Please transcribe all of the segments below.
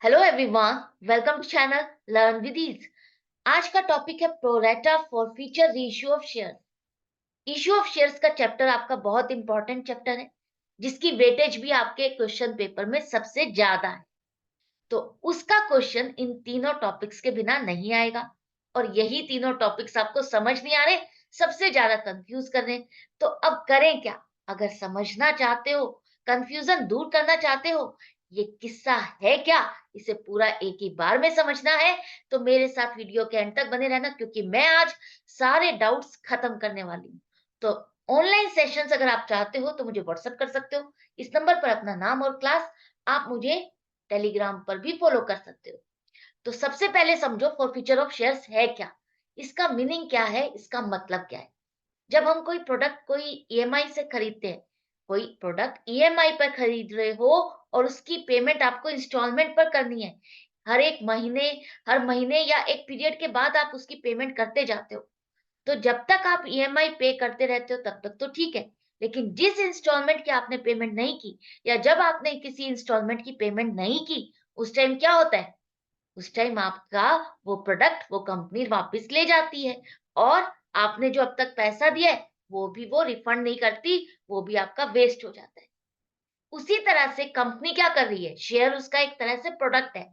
Hello everyone, welcome to channel learn with ease. आज का topic है pro rata forfeiture reissue of share. Issue of shares का chapter आपका बहुत important chapter है, जिसकी वेटेज भी आपके क्वेश्चन पेपर में सबसे ज्यादा है। तो उसका क्वेश्चन इन तीनों टॉपिक्स के बिना नहीं आएगा, और यही तीनों टॉपिक्स आपको समझ नहीं आ रहे, सबसे ज्यादा कंफ्यूज कर रहे हैं। तो अब करें क्या? अगर समझना चाहते हो, कंफ्यूजन दूर करना चाहते हो, ये किस्सा है क्या, इसे पूरा एक ही बार में समझना है, तो मेरे साथ वीडियो के एंड तक बने रहना, क्योंकि मैं आज सारे डाउट्स खत्म करने वाली हूँ। तो ऑनलाइन सेशंस अगर आप चाहते हो तो मुझे व्हाट्सएप कर सकते हो। इस नंबर पर अपना नाम और क्लास, आप मुझे टेलीग्राम पर भी फॉलो कर सकते हो। तो सबसे पहले समझो फॉरफीचर ऑफ शेयर्स है क्या, इसका मीनिंग क्या है, इसका मतलब क्या है। जब हम कोई प्रोडक्ट कोई ईएमआई से खरीदते हैं, कोई प्रोडक्ट ईएमआई पर खरीद रहे हो और उसकी पेमेंट आपको इंस्टॉलमेंट पर करनी है, हर एक महीने, हर महीने या एक पीरियड के बाद आप उसकी पेमेंट करते जाते हो। तो जब तक आप ईएमआई पे करते रहते हो तब तक तो ठीक है। लेकिन जिस इंस्टॉलमेंट की आपने पेमेंट नहीं की, या जब आपने किसी इंस्टॉलमेंट की पेमेंट नहीं की, उस टाइम क्या होता है? उस टाइम आपका वो प्रोडक्ट वो कंपनी वापस ले जाती है, और आपने जो अब तक पैसा दिया है वो भी वो रिफंड नहीं करती, वो भी आपका वेस्ट हो जाता है। उसी तरह से कंपनी क्या कर रही है, शेयर उसका एक तरह से प्रोडक्ट है,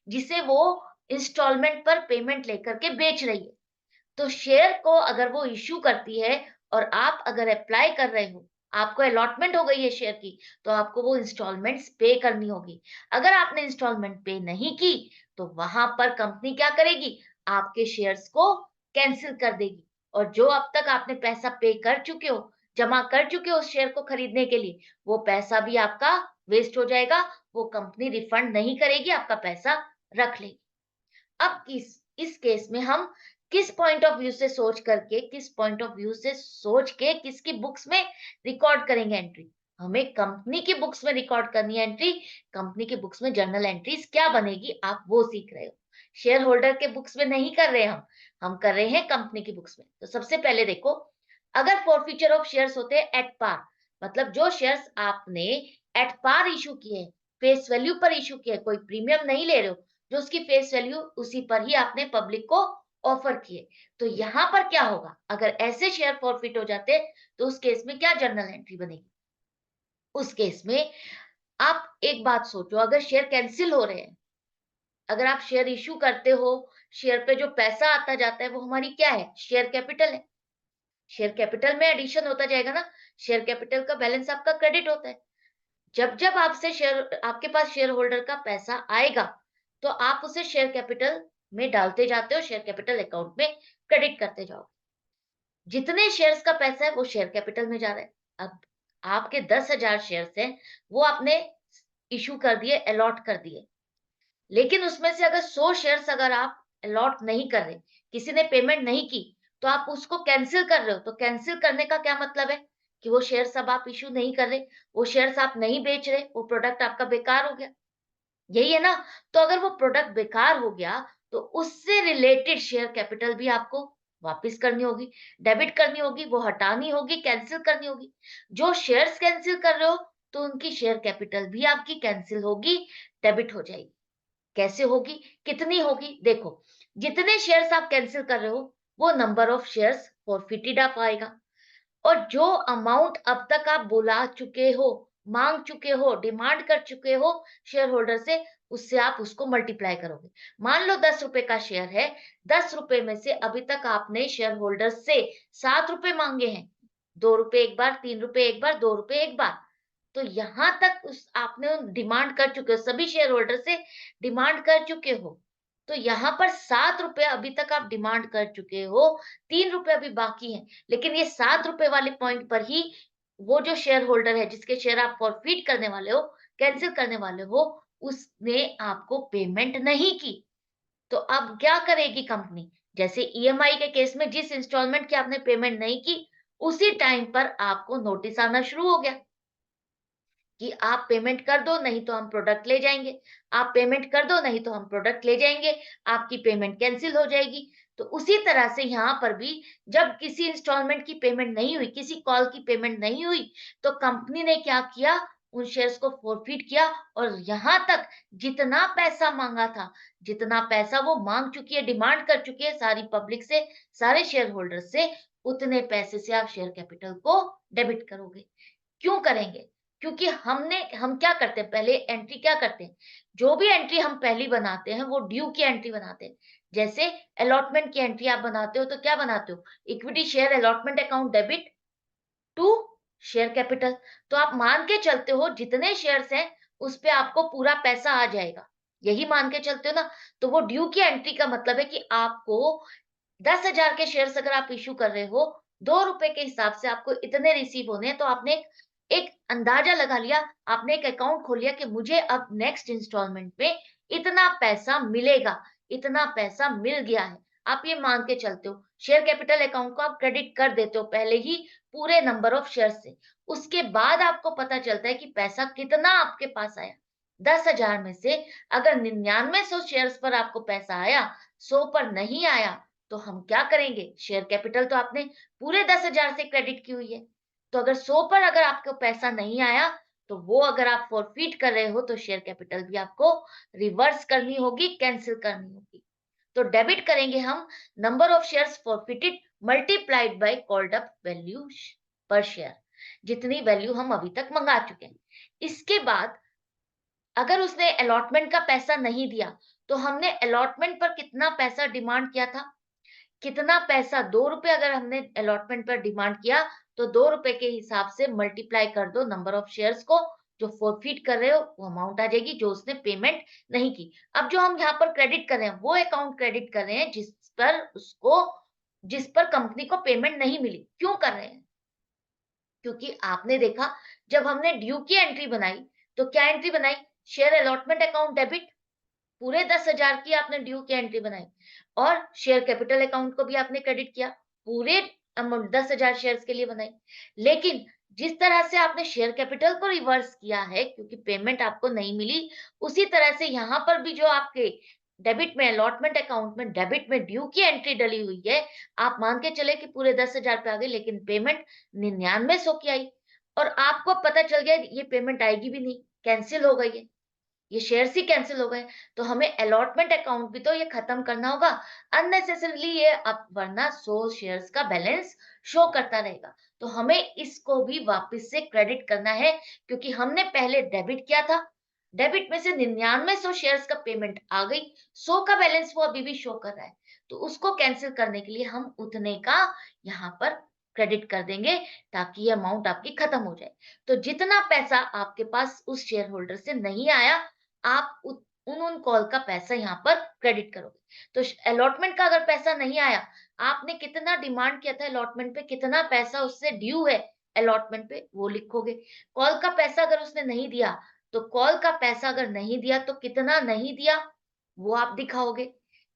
जिसे वो इंस्टॉलमेंट पर पेमेंट लेकर के बेच रही है। तो शेयर को अगर वो इश्यू करती है और आप अगर अप्लाई कर रहे हो, आपको अलॉटमेंट हो गई है शेयर की, तो आपको वो इंस्टॉलमेंट्स पे करनी होगी। अगर आपने इंस्टॉलमेंट पे नहीं की, तो वहां पर कंपनी क्या करेगी, आपके शेयर्स को कैंसिल कर देगी। और जो अब तक आपने पैसा पे कर चुके हो, जमा कर चुके हो उस शेयर को खरीदने के लिए, वो पैसा भी आपका वेस्ट हो जाएगा। वो कंपनी रिफंड नहीं करेगी, आपका पैसा रख लेगी। अब इस केस में हम किस पॉइंट ऑफ व्यू से सोच करके, किस पॉइंट ऑफ व्यू से सोच के किसकी बुक्स में रिकॉर्ड करेंगे एंट्री? हमें कंपनी की बुक्स में रिकॉर्ड करनी है एंट्री। कंपनी की बुक्स में जर्नल एंट्रीज क्या बनेगी, आप वो सीख रहे हो। शेयर होल्डर के बुक्स में नहीं कर रहे हम कर रहे हैं कंपनी की बुक्स में। तो सबसे पहले देखो, अगर फॉरफीचर ऑफ शेयर्स होते हैं एट पार, मतलब जो शेयर्स आपने एट पार इशू किए, फेस वैल्यू पर इशू किए, कोई प्रीमियम नहीं ले रहे हो, जो उसकी फेस वैल्यू उसी पर ही आपने पब्लिक को ऑफर किए, तो यहां पर क्या होगा? अगर ऐसे शेयर फॉरफिट हो जाते, तो उस केस में क्या जर्नल एंट्री बनेगी? उस केस में आप एक बात सोचो, अगर शेयर कैंसिल हो रहे हैं, अगर आप शेयर इश्यू करते हो, शेयर पे जो पैसा आता जाता है वो हमारी क्या है, शेयर कैपिटल है। शेयर कैपिटल में एडिशन होता जाएगा ना, शेयर कैपिटल का बैलेंस आपका क्रेडिट होता है। जब जब आपसे शेयर, आपके पास शेयर होल्डर का पैसा आएगा, तो आप उसे शेयर कैपिटल में डालते जाते हो, शेयर कैपिटल अकाउंट में क्रेडिट करते जाओ। जितने शेयर्स का पैसा है वो शेयर कैपिटल में जा रहा है। अब आपके 10,000 शेयर्स हैं, वो आपने इशू कर दिए, अलॉट कर दिए। लेकिन उसमें से अगर 100 शेयर्स अगर आप अलॉट नहीं कर रहे, किसी ने पेमेंट नहीं की, तो आप उसको कैंसिल कर रहे हो। तो कैंसिल करने का क्या मतलब है? कि वो शेयर्स अब आप इशू नहीं कर रहे, वो शेयर्स आप नहीं बेच रहे, वो प्रोडक्ट आपका बेकार हो गया। यही है ना? तो अगर वो प्रोडक्ट बेकार हो गया, तो उससे रिलेटेड शेयर कैपिटल भी आपको वापस करनी होगी, डेबिट करनी होगी, वो हटानी होगी, कैंसिल करनी होगी। जो शेयर्स कैंसिल कर रहे हो, तो उनकी शेयर कैपिटल भी आपकी कैंसिल होगी, डेबिट हो जाएगी। कैसे होगी, कितनी होगी? देखो, जितने शेयर्स आप कैंसिल कर रहे हो, वो नंबर ऑफ शेयर्स फॉरफिटेड आप आएगा। और जो अमाउंट अब तक आप बुला चुके हो, मांग चुके हो, डिमांड कर चुके हो शेयर होल्डर से, उससे आप उसको मल्टीप्लाई करोगे। मान लो 10 रुपए का शेयर है, 10 रुपए में से अभी तक आपने शेयर होल्डर से 7 रुपए मांगे हैं। 2 रुपए एक बार, 3 रुपए एक बार, 2 रुपए एक बार। तो यहां तक उस आपने डिमांड कर चुके हो, सभी शेयर होल्डर से डिमांड कर चुके हो। तो यहाँ पर 7 रुपए अभी तक आप डिमांड कर चुके हो, 3 रुपए अभी बाकी हैं। लेकिन ये 7 रुपए वाले पॉइंट पर ही वो जो शेयर होल्डर है, जिसके शेयर आप फॉरफिट करने वाले हो, कैंसिल करने वाले हो, उसने आपको पेमेंट नहीं की। तो अब क्या करेगी कंपनी? जैसे ईएमआई के केस में जिस इंस्टॉलमेंट की आपने पेमेंट नहीं की, उसी टाइम पर आपको नोटिस आना शुरू हो गया कि आप पेमेंट कर दो, नहीं तो हम प्रोडक्ट ले जाएंगे। आप पेमेंट कर दो, नहीं तो हम प्रोडक्ट ले जाएंगे, आपकी पेमेंट कैंसिल हो जाएगी। तो उसी तरह से यहाँ पर भी, जब किसी इंस्टॉलमेंट की पेमेंट नहीं हुई, किसी कॉल की पेमेंट नहीं हुई, तो कंपनी ने क्या किया, उन शेयर्स को फॉरफिट किया और यहाँ तक जितना पैसा मांगा था, जितना पैसा वो मांग चुकी है, डिमांड कर चुकी है सारी पब्लिक से, सारे शेयर होल्डर से, उतने पैसे से आप शेयर कैपिटल को डेबिट करोगे। क्यों करेंगे? क्योंकि हम क्या करते हैं, पहले एंट्री क्या करते हैं, जो भी एंट्री हम पहली बनाते हैं वो ड्यू की एंट्री बनाते हैं। जैसे अलॉटमेंट की एंट्री आप बनाते हो तो क्या बनाते हो, equity share allotment account debit to share capital. तो आप मान के चलते हो जितने शेयर्स हैं उस पे आपको पूरा पैसा आ जाएगा, यही मान के चलते हो ना। तो वो ड्यू की एंट्री का मतलब है कि आपको 10,000 के शेयर्स अगर आप इश्यू कर रहे हो, ₹2 के हिसाब से आपको इतने रिसीव होने हैं, तो आपने एक अंदाजा लगा लिया, आपने एक अकाउंट खोल लिया कि मुझे अब नेक्स्ट इंस्टॉलमेंट में इतना पैसा मिलेगा, इतना पैसा मिल गया है। आप ये मान के चलते हो, शेयर कैपिटल अकाउंट को आप क्रेडिट कर देते हो पहले ही पूरे नंबर ऑफ शेयर्स से। उसके बाद आपको पता चलता है कि पैसा कितना आपके पास आया। 10,000 में से अगर 9900 शेयर्स पर आपको पैसा आया, 100 पर नहीं आया, तो हम क्या करेंगे? शेयर कैपिटल तो आपने पूरे 10,000 से क्रेडिट की हुई है। तो अगर 100 पर अगर आपको पैसा नहीं आया, तो वो अगर आप फॉरफिट कर रहे हो, तो शेयर कैपिटल भी आपको रिवर्स करनी होगी, कैंसल करनी होगी। तो डेबिट करेंगे हम number of shares forfeited multiplied by called up value पर शेयर, जितनी वैल्यू हम अभी तक मंगा चुके हैं। इसके बाद अगर उसने अलॉटमेंट का पैसा नहीं दिया, तो हमने अलॉटमेंट पर कितना पैसा डिमांड किया था? कितना पैसा, ₹2 अगर हमने अलॉटमेंट पर डिमांड किया, तो ₹2 के हिसाब से मल्टीप्लाई कर दो नंबर ऑफ शेयर्स को, जो फॉरफिट कर रहे हो वो अमाउंट आ जाएगी जो उसने पेमेंट नहीं की। अब जो हम यहाँ पर क्रेडिट कर रहे हैं, वो अकाउंट क्रेडिट कर रहे हैं जिस पर कंपनी को पेमेंट नहीं मिली। क्यों कर रहे हैं? क्योंकि आपने देखा, जब हमने ड्यू की एंट्री बनाई, तो क्या एंट्री बनाई? शेयर अलॉटमेंट अकाउंट डेबिट, पूरे 10,000 की आपने ड्यू की एंट्री बनाई और शेयर कैपिटल अकाउंट को भी आपने क्रेडिट किया, पूरे अमाउंट 10,000 शेयर्स के लिए बनाई। लेकिन जिस तरह से आपने शेयर कैपिटल को रिवर्स किया है, क्योंकि पेमेंट आपको नहीं मिली, उसी तरह से यहाँ पर भी जो आपके डेबिट में, अलॉटमेंट अकाउंट में डेबिट में ड्यू की एंट्री डली हुई है, आप मान के चले कि पूरे 10,000 पे आ गई, लेकिन पेमेंट 9900 की आई और आपको पता चल गया ये पेमेंट आएगी भी नहीं, कैंसिल हो गई है, ये शेयर्स ही कैंसिल हो गए। तो हमें अलॉटमेंट अकाउंट भी तो ये खत्म करना होगा अननेसेसरीली, ये अब वरना 100 शेयर्स का बैलेंस शो करता रहेगा। तो हमें इसको भी वापस से क्रेडिट करना है, क्योंकि हमने पहले डेबिट किया था, डेबिट में से 9900 शेयर्स का पेमेंट आ गई, 100 का बैलेंस वो अभी भी शो कर रहा है। तो उसको कैंसिल करने के लिए हम उतने का यहाँ पर क्रेडिट कर देंगे, ताकि ये अमाउंट आपकी खत्म हो जाए। तो जितना पैसा आपके पास उस शेयर होल्डर से नहीं आया, आप उन कॉल का पैसा यहाँ पर क्रेडिट करोगे। तो अलॉटमेंट का अगर पैसा नहीं आया, आपने कितना डिमांड किया था अलॉटमेंट पे, कितना पैसा उससे ड्यू है अलॉटमेंट पे, वो लिखोगे। कॉल का पैसा अगर उसने नहीं दिया, तो कॉल का पैसा अगर नहीं दिया तो कितना नहीं दिया, वो आप दिखाओगे।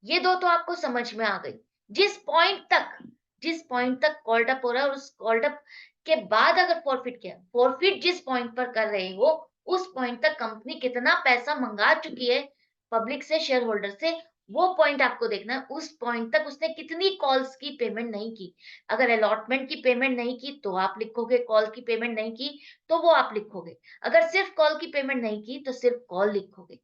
ये दो तो आपको समझ में आ गई। जिस पॉइंट तक जिस पॉइंट तक कॉल्ड अप हो रहा है और उस कॉल्ड अप के बाद अगर फॉरफिट किया, फॉरफिट जिस पॉइंट पर कर रहे हो, उस पॉइंट तक कंपनी कितना पैसा मंगा चुकी है पब्लिक से, शेयर होल्डर से, वो पॉइंट आपको देखना है। उस पॉइंट तक उसने कितनी कॉल्स की पेमेंट नहीं की। अगर अलॉटमेंट की पेमेंट नहीं की तो आप लिखोगे, कॉल की पेमेंट नहीं की तो वो आप लिखोगे। अगर सिर्फ कॉल की पेमेंट नहीं की तो सिर्फ कॉल लिखोगे।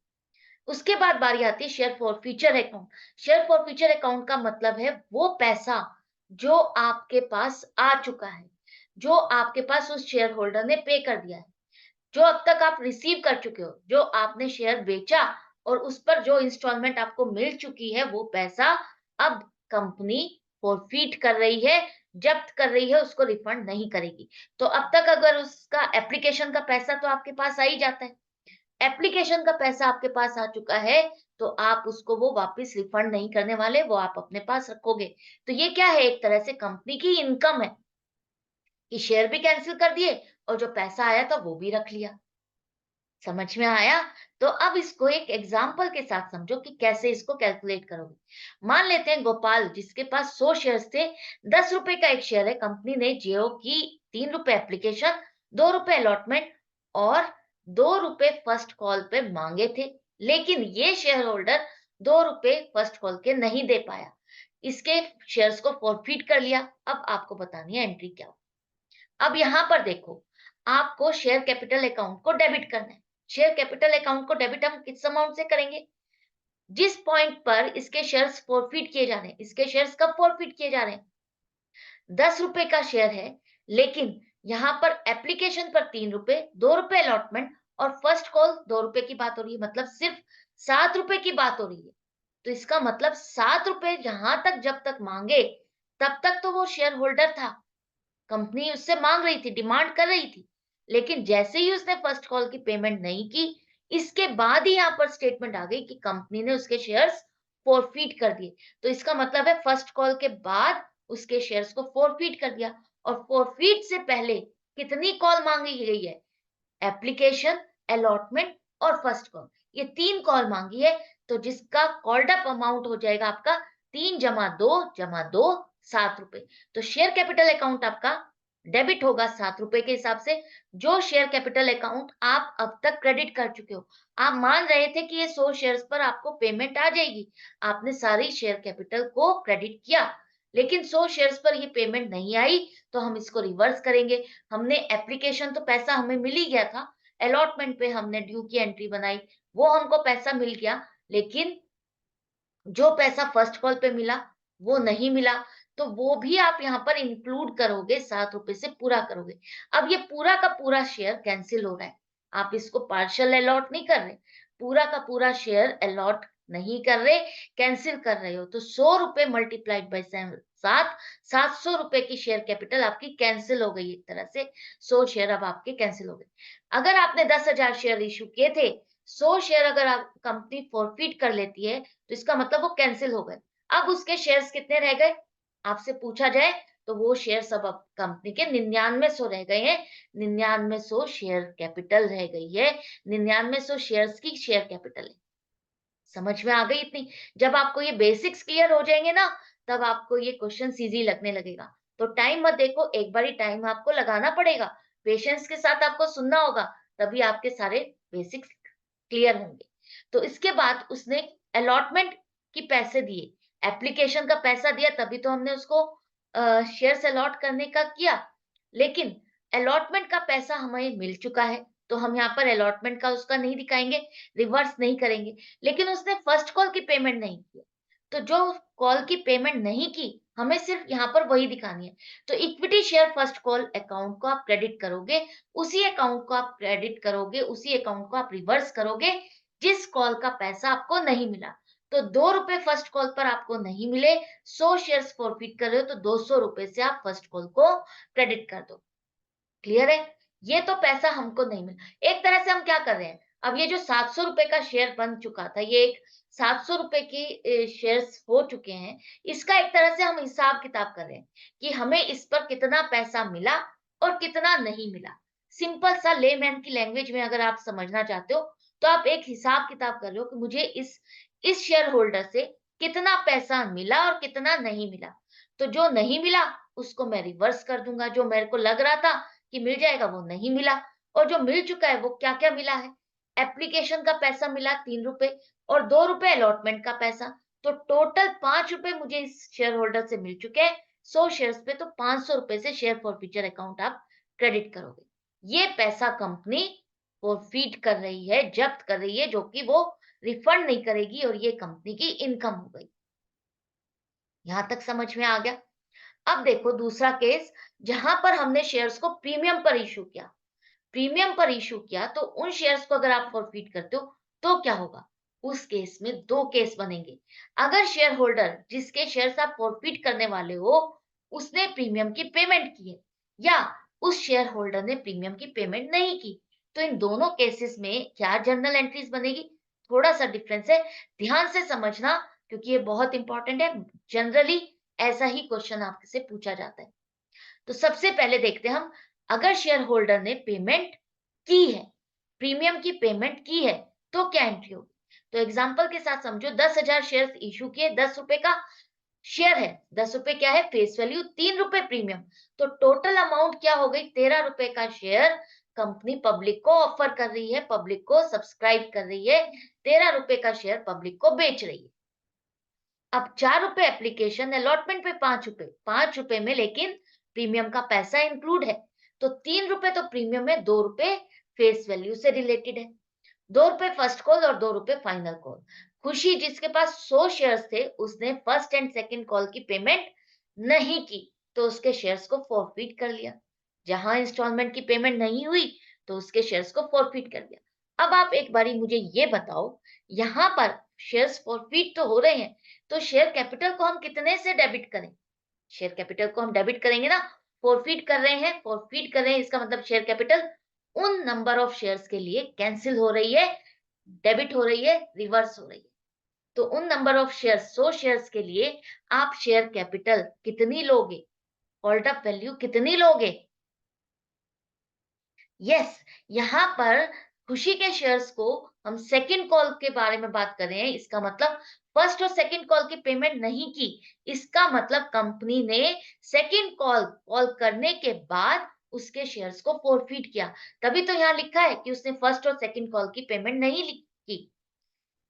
उसके बाद बारी आती है share forfeiture account. Share forfeiture account का मतलब है वो पैसा जो आपके पास आ चुका है, जो आपके पास उस शेयर होल्डर ने पे कर दिया है, जो अब तक आप रिसीव कर चुके हो, जो आपने शेयर बेचा और उस पर जो इंस्टॉलमेंट आपको मिल चुकी है, वो पैसा अब कंपनी फॉरफिट कर रही है, जब्त कर रही है, उसको रिफंड नहीं करेगी। तो अब तक अगर उसका एप्लीकेशन का पैसा तो आपके पास आ ही जाता है, एप्लीकेशन का पैसा आपके पास आ चुका है, तो आप उसको वो वापस रिफंड नहीं करने वाले, वो आप अपने पास रखोगे। तो ये क्या है, एक तरह से कंपनी की इनकम है कि शेयर भी कैंसिल कर दिए और जो पैसा आया था वो भी रख लिया। समझ में आया? तो अब इसको एक एग्जाम्पल के साथ समझो कि कैसे इसको कैलकुलेट करोगे। मान लेते हैं गोपाल, जिसके पास 100 शेयर्स थे, ₹10 का एक शेयर है, कंपनी ने जियो की ₹3 एप्लीकेशन, ₹2 अलॉटमेंट और ₹2 फर्स्ट कॉल पे मांगे थे। लेकिन ये शेयर होल्डर ₹2 फर्स्ट कॉल के नहीं दे पाया, इसके शेयर्स को फॉरफिट कर लिया। अब आपको बतानी है एंट्री क्या हो। अब यहाँ पर देखो, आपको शेयर कैपिटल अकाउंट को डेबिट करना है। शेयर कैपिटल अकाउंट को डेबिट हम किस अमाउंट से करेंगे? जिस पॉइंट पर इसके शेयर्स फॉरफिट किए जा रहे हैं। इसके शेयर्स कब फॉरफिट किए जा रहे हैं? 10 रुपए का शेयर है, लेकिन यहाँ पर एप्लीकेशन पर 3 रुपए, 2 रुपए अलॉटमेंट और फर्स्ट कॉल 2 रुपए की बात हो रही है, मतलब सिर्फ 7 रुपए की बात हो रही है। तो इसका मतलब 7 रुपए जहां तक जब तक मांगे, तब तक तो वो शेयर होल्डर था। कंपनी उससे मांग रही थी, डिमांड कर रही थी। लेकिन जैसे ही उसने फर्स्ट कॉल की पेमेंट नहीं की, इसके बाद ही यहाँ पर स्टेटमेंट आ गई कि कंपनी ने उसके शेयर्स फॉरफिट कर दिए। तो इसका मतलब है फर्स्ट कॉल के बाद उसके शेयर्स को फॉरफिट कर दिया। और फॉरफिट से पहले कितनी कॉल मांगी गई है? एप्लीकेशन, अलॉटमेंट और फर्स्ट कॉल, ये 3 कॉल मांगी है। तो जिसका कॉल्ड अप अमाउंट हो जाएगा आपका 3 जमा 2 जमा 2 7 रुपए। तो शेयर कैपिटल अकाउंट आपका डेबिट होगा 7 रुपए के हिसाब से, जो शेयर कैपिटल अकाउंट आप अब तक क्रेडिट कर चुके हो। आप मान रहे थे कि ये 100 शेयर्स पर आपको पेमेंट आ जाएगी, आपने सारी शेयर कैपिटल को क्रेडिट किया, लेकिन 100 शेयर्स पर ये पेमेंट नहीं आई। तो हम इसको रिवर्स करेंगे। हमने एप्लीकेशन तो पैसा हमें मिल ही गया था, अलॉटमेंट पे हमने ड्यू की एंट्री बनाई, वो हमको पैसा मिल गया, लेकिन जो पैसा फर्स्ट कॉल पे मिला वो नहीं मिला। तो वो भी आप यहाँ पर इंक्लूड करोगे, 7 रुपए से पूरा करोगे। अब ये पूरा का पूरा शेयर कैंसिल हो रहा है, आप इसको पार्शियल अलॉट नहीं कर रहे, पूरा का पूरा शेयर अलॉट नहीं कर रहे, कैंसिल कर रहे हो। तो 100 रुपए मल्टीप्लाइड बाई 7, 700 रुपए की शेयर कैपिटल आपकी कैंसिल हो गई। एक तरह से 100 शेयर अब आपके कैंसिल हो गए। अगर आपने 10,000 शेयर इशू किए थे, 100 शेयर अगर आप कंपनी फॉरफिट कर लेती है, तो इसका मतलब वो कैंसिल हो गए। अब उसके शेयर्स कितने रह गए? आपसे पूछा जाए तो वो शेयर्स अब कंपनी के 9900 रह गए हैं। 9900 शेयर कैपिटल रह गई है। 9900 शेयर्स की शेयर कैपिटल है। समझ में आ गई इतनी? जब आपको ये बेसिक्स क्लियर हो जाएंगे ना, तब आपको ये क्वेश्चन इजी लगने लगेगा। तो टाइम मत देखो, एक बारी टाइम आपको लगाना पड़ेगा, पेशेंस के साथ आपको सुनना होगा, तभी आपके सारे बेसिक्स क्लियर होंगे। तो इसके बाद उसने अलॉटमेंट की पैसे दिए, एप्लीकेशन का पैसा दिया, तभी तो हमने उसको शेयर्स अलॉट करने का किया। लेकिन अलॉटमेंट का पैसा हमें मिल चुका है, तो हम यहाँ पर अलॉटमेंट का उसका नहीं दिखाएंगे, रिवर्स नहीं करेंगे। लेकिन उसने फर्स्ट कॉल की पेमेंट नहीं की, तो जो कॉल की पेमेंट नहीं की, हमें सिर्फ यहाँ पर वही दिखानी है। तो equity share first call account को आप क्रेडिट करोगे, उसी अकाउंट को आप क्रेडिट करोगे, उसी अकाउंट को आप रिवर्स करोगे जिस कॉल का पैसा आपको नहीं मिला। तो 2 रुपए फर्स्ट कॉल पर आपको नहीं मिले, 100 शेयर्स फॉरफिट कर रहे हो, तो 200 रुपए से आप फर्स्ट कॉल को क्रेडिट कर दो। क्लियर है? ये तो पैसा हमको नहीं मिला। एक तरह से हम क्या कर रहे हैं, अब ये जो 700 रुपए का शेयर बन चुका था, ये एक 700 रुपए की शेयर्स हो चुके हैं, इसका एक तरह से हम हिसाब किताब कर रहे हैं कि हमें इस पर कितना पैसा मिला और कितना नहीं मिला। सिंपल सा लेमैन की लैंग्वेज में अगर आप समझना चाहते हो, तो आप एक हिसाब किताब कर रहे हो कि मुझे इस शेयर होल्डर से कितना पैसा मिला और कितना नहीं मिला। तो जो नहीं मिला उसको मैं रिवर्स कर दूंगा, जो मेरे को लग रहा था कि मिल जाएगा वो नहीं मिला। और जो मिल चुका है वो क्या-क्या मिला है? एप्लीकेशन का पैसा मिला 3 रुपए और 2 रुपए अलॉटमेंट का पैसा। तो टोटल 5 रुपए मुझे इस शेयर होल्डर से मिल चुके हैं 100 शेयर्स पे, तो 500 रुपए से शेयर फॉरफीचर अकाउंट आप क्रेडिट करोगे। ये पैसा कंपनी फॉरफीट कर रही है, जब्त कर रही है, जो कि वो रिफंड नहीं करेगी और ये कंपनी की इनकम हो गई। यहां तक समझ में आ गया? अब देखो दूसरा केस, जहां पर हमने शेयर्स को प्रीमियम पर इश्यू किया। प्रीमियम पर इश्यू किया तो उन शेयर्स को अगर आप फॉरफिट करते हो तो क्या होगा? उस केस में दो केस बनेंगे। अगर शेयर होल्डर जिसके शेयर्स आप फॉरफिट करने वाले हो, उसने प्रीमियम की पेमेंट की है, या उस शेयर होल्डर ने प्रीमियम की पेमेंट नहीं की, तो इन दोनों केसेस में क्या जर्नल एंट्रीज बनेगी? थोड़ा सा डिफरेंस है, ध्यान से समझना, क्योंकि ये बहुत इंपॉर्टेंट है। जनरली ऐसा ही क्वेश्चन आपसे पूछा जाता है। तो सबसे पहले देखते हैं हम, अगर शेयर होल्डर ने पेमेंट की है, प्रीमियम की पेमेंट की है, तो क्या एंट्री होगी? तो एग्जांपल के साथ समझो, 10,000 शेयर इशू किए, 10 रुपए का शेयर है, 10 रुपए क्या है? फेस वैल्यू, 3 रुपए प्रीमियम। तो टोटल अमाउंट क्या हो गई? 13 रुपए का शेयर कंपनी पब्लिक को ऑफर कर रही है, पब्लिक को सब्सक्राइब कर रही है, 13 रुपए का शेयर पब्लिक को बेच रही है। अब 4 रुपए एप्लीकेशन, अलॉटमेंट पे 5 रुपए, 5 रुपए में लेकिन प्रीमियम का पैसा इंक्लूड है। तो 3 रुपए तो प्रीमियम है, 2 रुपए फेस वैल्यू से रिलेटेड है। 2 रुपए फर्स्ट कॉल और 2 रुपए फाइनल कॉल। खुशी जिसके पास 100 शेयर्स थे, उसने फर्स्ट एंड सेकंड कॉल की पेमेंट नहीं की, तो उसके शेयर्स को फॉरफिट कर लिया। जहां इंस्टॉलमेंट की पेमेंट नहीं हुई, तो उसके शेयर्स को फॉरफिट कर दिया। अब आप एक बारी मुझे ये बताओ, यहाँ पर शेयर्स फॉरफिट तो हो रहे हैं, तो शेयर कैपिटल को हम कितने से डेबिट करें? शेयर कैपिटल को हम डेबिट करेंगे ना, फॉरफिट कर रहे हैं, फॉरफिट कर रहे हैं, इसका मतलब शेयर कैपिटल उन नंबर ऑफ शेयर्स के लिए कैंसिल हो रही है, डेबिट हो रही है, रिवर्स हो रही है। तो उन नंबर ऑफ शेयर्स, 100 शेयर्स के लिए आप शेयर कैपिटल कितनी लोगे, कॉल्ड अप वैल्यू कितनी लोगे? यस, यहाँ पर खुशी के शेयर्स को हम सेकंड कॉल के बारे में बात कर रहे हैं। इसका मतलब फर्स्ट और सेकंड कॉल की पेमेंट नहीं की। इसका मतलब कंपनी ने सेकंड कॉल करने के बाद उसके शेयर्स को फॉरफिट किया। तभी तो यहाँ लिखा है कि उसने फर्स्ट और सेकंड कॉल की पेमेंट नहीं की।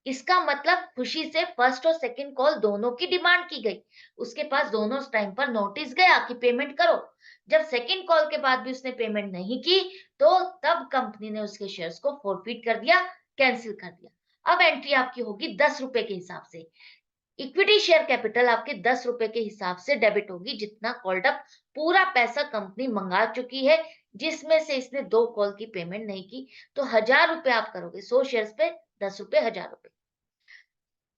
इसका मतलब खुशी से फर्स्ट और सेकंड कॉल दोनों की डिमांड की गई। उसके पास दोनों टाइम पर नोटिस गया कि पेमेंट करो। जब सेकंड कॉल के बाद भी उसने पेमेंट नहीं की, तो तब कंपनी ने उसके शेयर्स को फॉरफिट कर दिया, कैंसिल कर दिया। अब एंट्री आपकी होगी 10 रुपए के हिसाब से। इक्विटी शेयर कैपिटल आपके 10 रुपए के हिसाब से डेबिट होगी, जितना कॉल्ड अप पूरा पैसा कंपनी मंगा चुकी है, जिसमें से इसने 2 कॉल की पेमेंट नहीं की। तो 1000 रुपए आप करोगे 100 शेयर्स पे, 10 रुपए 1000 रुपए।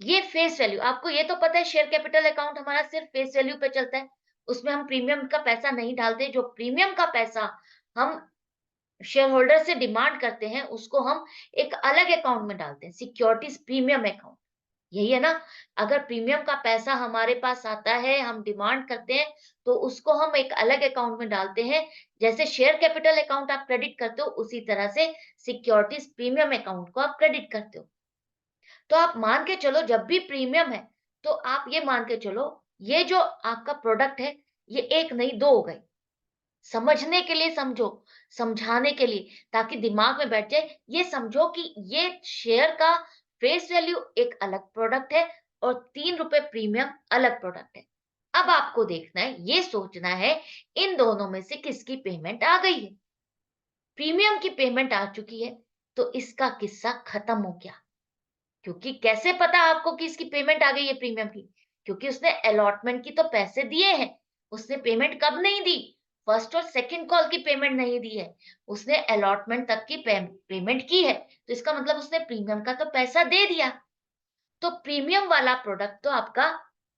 ये फेस वैल्यू, आपको ये तो पता है शेयर कैपिटल अकाउंट हमारा सिर्फ फेस वैल्यू पे चलता है, उसमें हम प्रीमियम का पैसा नहीं डालते। जो प्रीमियम का पैसा हम शेयर होल्डर से डिमांड करते हैं, उसको हम एक अलग अकाउंट में डालते हैं, सिक्योरिटीज प्रीमियम अकाउंट। यही है ना? अगर प्रीमियम का पैसा हमारे पास आता है, हम डिमांड करते हैं, तो उसको हम एक अलग अकाउंट में डालते हैं। जैसे शेयर कैपिटल अकाउंट आप क्रेडिट करते हो, उसी तरह से सिक्योरिटीज प्रीमियम अकाउंट को आप क्रेडिट करते हो। तो आप मान के चलो, जब भी प्रीमियम है, तो आप ये मान के चलो, ये जो आपका प्रोडक्ट है, ये एक नहीं 2 हो गए। समझने के लिए समझो, समझाने के लिए, ताकि दिमाग में बैठ जाए। ये समझो कि ये शेयर का फेस वैल्यू एक अलग प्रोडक्ट है और 3 रुपए प्रीमियम अलग प्रोडक्ट है। अब आपको देखना है, ये सोचना है, इन दोनों में से किसकी पेमेंट आ गई है। प्रीमियम की पेमेंट आ चुकी है, तो इसका किस्सा खत्म हो गया। क्योंकि कैसे पता आपको कि इसकी पेमेंट आ गई है प्रीमियम की? क्योंकि उसने अलॉटमेंट की तो पैसे दिए हैं। उसने पेमेंट कब नहीं दी? फर्स्ट और सेकंड कॉल की पेमेंट नहीं दी है। उसने अलॉटमेंट तक की पेमेंट की है। तो इसका मतलब उसने प्रीमियम का तो पैसा दे दिया। तो प्रीमियम वाला प्रोडक्ट तो आपका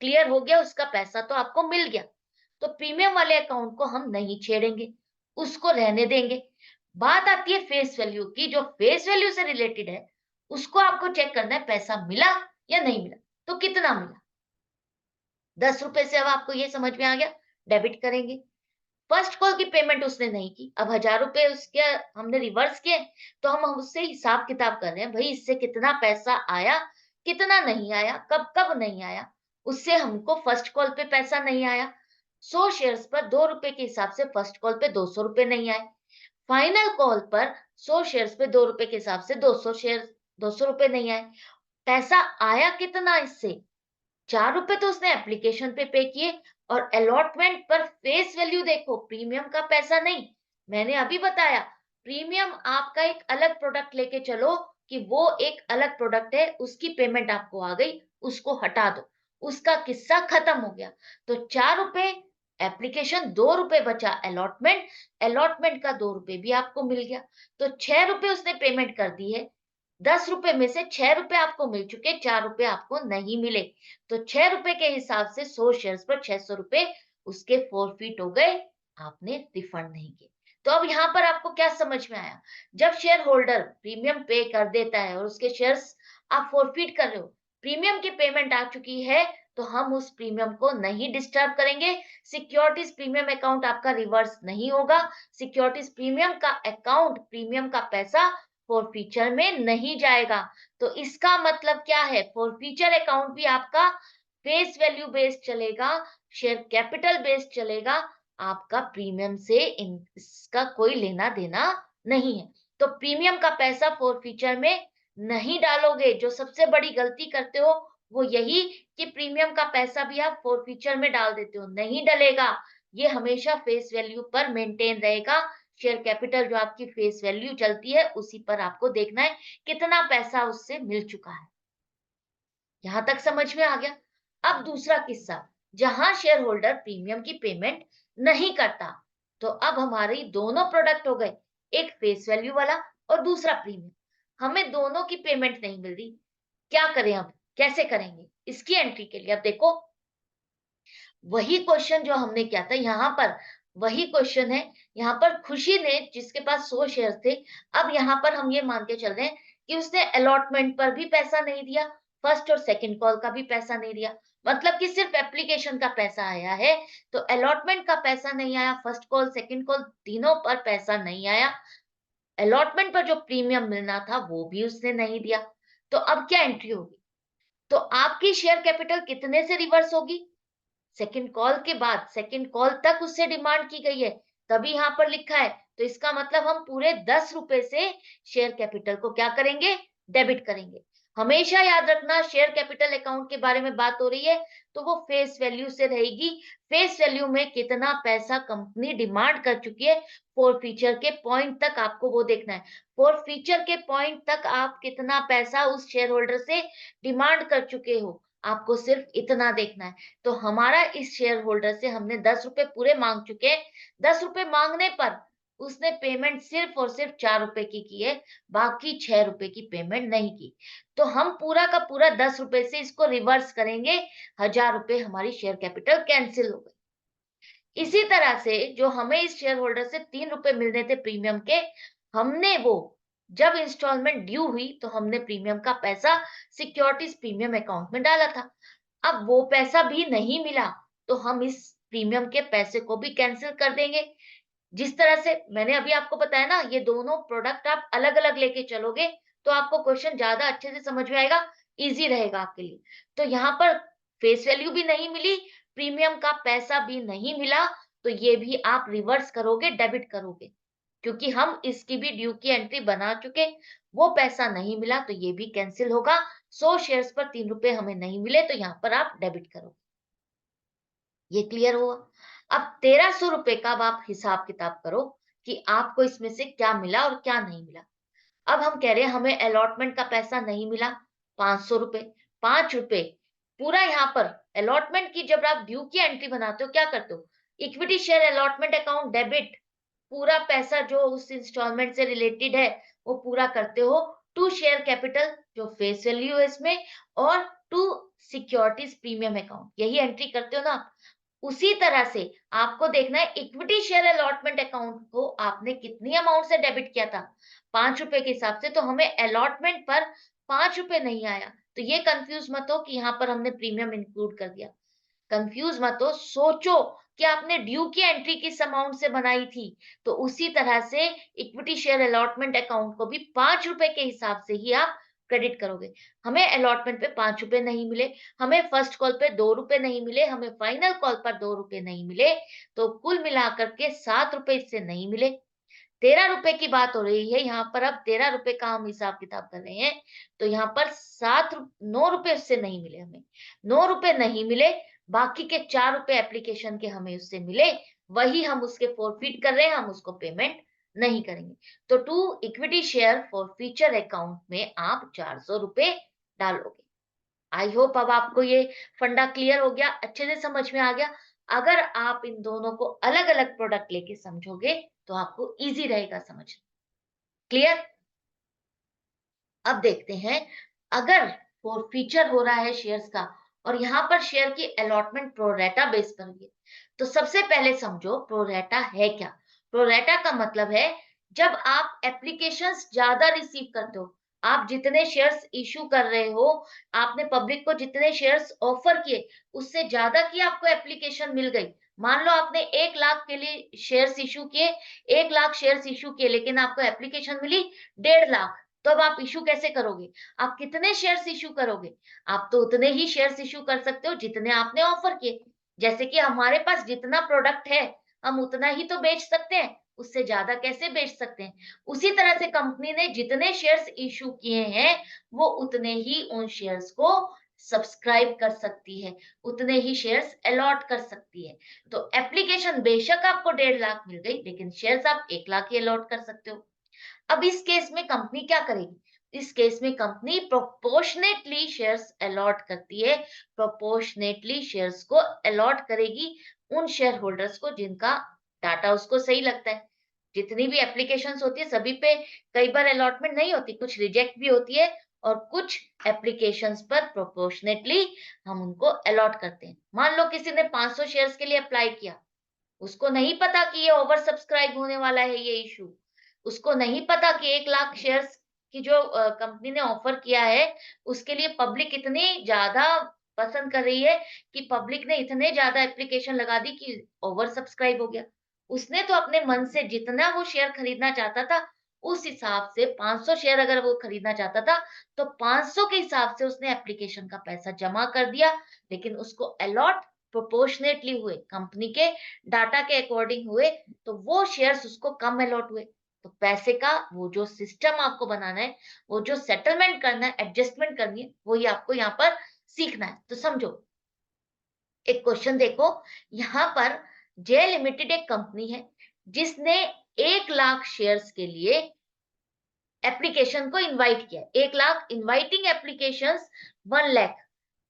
क्लियर हो गया, उसका पैसा तो आपको मिल गया। तो प्रीमियम वाले अकाउंट को हम नहीं छेड़ेंगे, उसको रहने देंगे। बात आती है फेस वैल्यू की, जो फेस वैल्यू से रिलेटेड है, उसको आपको चेक करना है, पैसा मिला या नहीं मिला। तो कितना मिला? 10 रुपए से अब आपको ये समझ में आ गया, डेबिट करेंगे। फर्स्ट कॉल की पेमेंट उसने नहीं की, अब 1000 रुपए उसके हमने रिवर्स किए, तो हम उससे हिसाब किताब कर रहे हैं, भाई इससे कितना पैसा आया, कितना नहीं आया, कब कब नहीं आया। उससे हमको फर्स्ट कॉल पे पैसा नहीं आया। 100 शेयर्स पर 2 रुपए के हिसाब से फर्स्ट कॉल पे 200 रुपए नहीं आए। फाइनल कॉल पर 100 शेयर्स पे 2 रुपए के हिसाब से 200 रुपए नहीं आए। पैसा आया कितना इससे? 4 रुपए तो उसने एप्लीकेशन पे किए, और अलॉटमेंट पर फेस वैल्यू देखो, प्रीमियम का पैसा नहीं। मैंने अभी बताया, प्रीमियम आपका एक अलग प्रोडक्ट लेके चलो, कि वो एक अलग प्रोडक्ट है, उसकी पेमेंट आपको आ गई, उसको हटा दो, उसका किस्सा खत्म हो गया। तो 4 रुपए एप्लीकेशन, 2 रुपए बचा अलॉटमेंट, अलॉटमेंट का 2 रुपए भी आपको मिल गया। तो 6 रुपए उसने पेमेंट कर दी है। 10 रुपए में से 6 रुपए आपको मिल चुके, 4 रुपए आपको नहीं मिले। तो 6 रुपए के हिसाब से 100 शेयर्स पर 600 रुपए उसके फॉरफिट हो गए, आपने रिफंड नहीं किए। तो अब यहाँ पर आपको क्या समझ में आया? जब शेयर होल्डर प्रीमियम पे कर देता है और उसके शेयर्स आप फॉरफिट कर रहे हो, प्रीमियम की पेमेंट आ चुकी है, तो हम उस प्रीमियम को नहीं डिस्टर्ब करेंगे। सिक्योरिटीज प्रीमियम अकाउंट आपका रिवर्स नहीं होगा। सिक्योरिटीज प्रीमियम का अकाउंट, प्रीमियम का पैसा फॉरफीचर में नहीं जाएगा। तो इसका मतलब क्या है? फॉरफीचर अकाउंट भी आपका फेस वैल्यू बेस्ड चलेगा, शेयर कैपिटल बेस्ड चलेगा। आपका प्रीमियम से इसका कोई लेना देना नहीं है। तो प्रीमियम का पैसा फॉरफीचर में नहीं डालोगे। जो सबसे बड़ी गलती करते हो, वो यही कि प्रीमियम का पैसा भी आप फॉरफीचर में डाल देते हो। नहीं डलेगा, ये हमेशा फेस वैल्यू पर मेंटेन रहेगा, शेयर कैपिटल जो आपकी फेस वैल्यू चलती है उसी पर आपको देखना है कितना पैसा उससे मिल चुका है। यहां तक समझ में आ गया। अब दूसरा किस्सा, जहां शेयर होल्डर प्रीमियम की पेमेंट नहीं करता, तो अब हमारी दोनों प्रोडक्ट हो गए, एक फेस वैल्यू वाला और दूसरा प्रीमियम। हमें दोनों की पेमेंट नहीं मिल रही, क्या करें अब, कैसे करेंगे इसकी एंट्री के लिए? अब देखो, वही क्वेश्चन जो हमने किया था यहाँ पर, वही क्वेश्चन है। यहाँ पर खुशी ने, जिसके पास 100 शेयर थे, अब यहाँ पर हम ये मान के चल रहे हैं कि उसने अलॉटमेंट पर भी पैसा नहीं दिया, फर्स्ट और सेकंड कॉल का भी पैसा नहीं दिया, मतलब कि सिर्फ एप्लीकेशन का पैसा आया है। तो अलॉटमेंट का पैसा नहीं आया, फर्स्ट कॉल सेकंड कॉल तीनों पर पैसा नहीं आया, अलॉटमेंट पर जो प्रीमियम मिलना था वो भी उसने नहीं दिया। तो अब क्या एंट्री होगी? तो आपकी शेयर कैपिटल कितने से रिवर्स होगी? सेकंड कॉल के बाद, सेकंड कॉल तक उससे डिमांड की गई है, तभी यहाँ पर लिखा है। तो इसका मतलब हम पूरे 10 रुपए से शेयर कैपिटल को क्या करेंगे? डेबिट करेंगे। हमेशा याद रखना, शेयर कैपिटल अकाउंट के बारे में बात हो रही है तो वो फेस वैल्यू से रहेगी। फेस वैल्यू में कितना पैसा कंपनी डिमांड कर चुकी है, फोर फीचर के पॉइंट तक आपको वो देखना है। फोर फीचर के पॉइंट तक आप कितना पैसा उस शेयर होल्डर से डिमांड कर चुके हो, आपको सिर्फ इतना देखना है। तो हमारा इस शेयर होल्डर से हमने 10 रुपए पूरे मांग चुके हैं। 10 रुपए मांगने पर उसने पेमेंट सिर्फ और सिर्फ 4 रुपए की है, बाकी 6 रुपए की पेमेंट नहीं की। तो हम पूरा का पूरा 10 रुपए से इसको रिवर्स करेंगे, 1000 रुपए हमारी शेयर कैपिटल कैंसिल हो गई। इसी तरह से जो हमें इस शेयर होल्डर से 3 रुपए मिलने थे प्रीमियम के, हमने वो जब इंस्टॉलमेंट ड्यू हुई तो हमने प्रीमियम का पैसा सिक्योरिटीज प्रीमियम अकाउंट में डाला था। अब वो पैसा भी नहीं मिला तो हम इस प्रीमियम के पैसे को भी कैंसिल कर देंगे। जिस तरह से मैंने अभी आपको बताया ना, ये दोनों प्रोडक्ट आप अलग अलग लेके चलोगे तो आपको क्वेश्चन ज्यादा अच्छे से समझ में आएगा, इजी रहेगा आपके लिए। तो यहाँ पर फेस वैल्यू भी नहीं मिली, प्रीमियम का पैसा भी नहीं मिला, तो ये भी आप रिवर्स करोगे, डेबिट करोगे, क्योंकि हम इसकी भी ड्यू की एंट्री बना चुके। वो पैसा नहीं मिला तो ये भी कैंसिल होगा। 100 शेयर्स पर 3 रुपए हमें नहीं मिले तो यहाँ पर आप डेबिट करोगे। ये क्लियर हुआ? अब 1300 रुपए का अब आप हिसाब किताब करो कि आपको इसमें से क्या मिला और क्या नहीं मिला। अब हम कह रहे हैं हमें अलॉटमेंट का पैसा नहीं मिला, 500 रुपए, 5 रुपए पूरा। यहाँ पर अलॉटमेंट की जब आप ड्यू की एंट्री बनाते हो क्या करते हो? Equity share allotment account debit, पूरा पैसा जो उस इंस्टॉलमेंट से रिलेटेड है वो पूरा करते हो टू शेयर कैपिटल जो फेस वैल्यू है इसमें, और टू सिक्योरिटीज प्रीमियम अकाउंट, यही एंट्री करते हो ना आप। उसी तरह से आपको देखना है इक्विटी शेयर अलॉटमेंट अकाउंट को आपने कितनी अमाउंट से डेबिट किया था, 5 रुपए के हिसाब से। तो हमें अलॉटमेंट पर 5 रुपए नहीं आया, तो ये कंफ्यूज मत हो कि यहाँ पर हमने प्रीमियम इंक्लूड कर दिया। कंफ्यूज मत हो, सोचो कि आपने ड्यू की एंट्री किस अमाउंट से बनाई थी, तो उसी तरह से इक्विटी शेयर अलॉटमेंट अकाउंट को भी 5 रुपए के हिसाब से ही आप क्रेडिट करोगे। हमें अलॉटमेंट पे 5 रुपए नहीं मिले, हमें फर्स्ट कॉल पे 2 रुपए नहीं मिले, हमें फाइनल कॉल पर 2 रुपए नहीं मिले, तो कुल मिलाकर के 7 रुपए इससे नहीं मिले। 13 रुपए की बात हो रही है यहाँ पर, अब 13 रुपए का हम हिसाब किताब कर रहे हैं, तो यहाँ पर 9 रुपए उससे नहीं मिले, हमें 9 रुपए नहीं मिले, बाकी के 4 रुपए एप्लीकेशन के हमें उससे मिले, वही हम उसके फॉरफिट कर रहे हैं, हम उसको पेमेंट नहीं करेंगे। तो to equity share forfeiture account में आप 400 रुपए डालोगे। आई होप अब आपको ये फंडा क्लियर हो गया, अच्छे से समझ में आ गया। अगर आप इन दोनों को अलग अलग प्रोडक्ट लेके समझोगे तो आपको इजी रहेगा समझना। क्लियर? अब देखते हैं, अगर फॉरफीचर हो रहा है शेयर्स का और यहाँ पर शेयर की अलॉटमेंट प्रोरेटा बेस पर हुई है, तो सबसे पहले समझो प्रोरेटा है क्या। प्रोरेटा का मतलब है जब आप एप्लीकेशंस ज्यादा रिसीव करते हो, आप जितने शेयर्स इशू कर रहे हो, आपने पब्लिक को जितने शेयर्स ऑफर किए उससे ज्यादा की आपको एप्लीकेशन मिल गई। मान लो आपने 1 लाख के लिए शेयर्स इशू किए, 1 लाख शेयर्स इशू किए, लेकिन आपको एप्लीकेशन मिली 1.5 लाख, तो अब आप इशू कैसे करोगे? आप कितने शेयर्स इशू करोगे? आप तो उतने ही शेयर्स इशू कर सकते हो जितने आपने ऑफर किए। जैसे कि हमारे पास जितना प्रोडक्ट है हम उतना ही तो बेच सकते हैं, उससे ज्यादा कैसे बेच सकते हैं? उसी तरह से कंपनी ने जितने शेयर्स इशू किए हैं वो उतने ही उन शेयर्स को सब्सक्राइब कर सकती है, उतने ही शेयर्स अलॉट कर सकती है। तो एप्लीकेशन बेशक आपको 1.5 लाख मिल गई, लेकिन शेयर्स आप 1 लाख ही अलॉट कर सकते हो। अब इस केस में कंपनी क्या करेगी? इस केस में कंपनी प्रोपोर्शनेटली शेयर्स अलॉट करती है, प्रोपोर्शनेटली शेयर्स को अलॉट करेगी उन शेयर होल्डर्स को जिनका डाटा उसको सही लगता है। जितनी भी एप्लीकेशंस होती है सभी पे कई बार अलॉटमेंट नहीं होती, कुछ रिजेक्ट भी होती है और कुछ एप्लीकेशंस पर प्रोपोर्शनेटली हम उनको अलॉट करते हैं। मान लो किसी ने 500 शेयर्स के लिए अप्लाई किया, उसको नहीं पता कि ये ओवर सब्सक्राइब होने वाला है ये इशू। उसको नहीं पता कि 1 लाख शेयर्स की जो कंपनी ने ऑफर किया है, उसके लिए पब्लिक इतनी ज़्यादा पसंद कर रही है कि पब्लिक ने इतने ज़्यादा एप्लीकेशन लगा दी कि ओवर सब्सक्राइब हो गया। उसने तो अपने मन से जितना वो शेयर खरीदना चाहता था, उस हिसाब से 500 शेयर अगर वो खरीदना चाहता था, तो 500 के हिसाब से उसने एप्लीकेशन का पैसा जमा कर दिया, लेकिन उसको अलॉट प्रोपोर्शनेटली हुए, कंपनी के डाटा के अकॉर्डिंग हुए, तो वो शेयर्स उसको कम अलॉट हुए। तो पैसे का वो जो सिस्टम आपको बनाना है, वो जो सेटलमेंट करना है, एडजस्टमेंट करनी है, वही आपको यहाँ पर सीखना है। तो समझो, एक क्वेश्चन देखो, यहाँ पर जे लिमिटेड एक कंपनी है जिसने 1 लाख शेयर्स के लिए एप्लीकेशन को इनवाइट किया। 1 लाख इनवाइटिंग एप्लीकेशंस 1 लाख,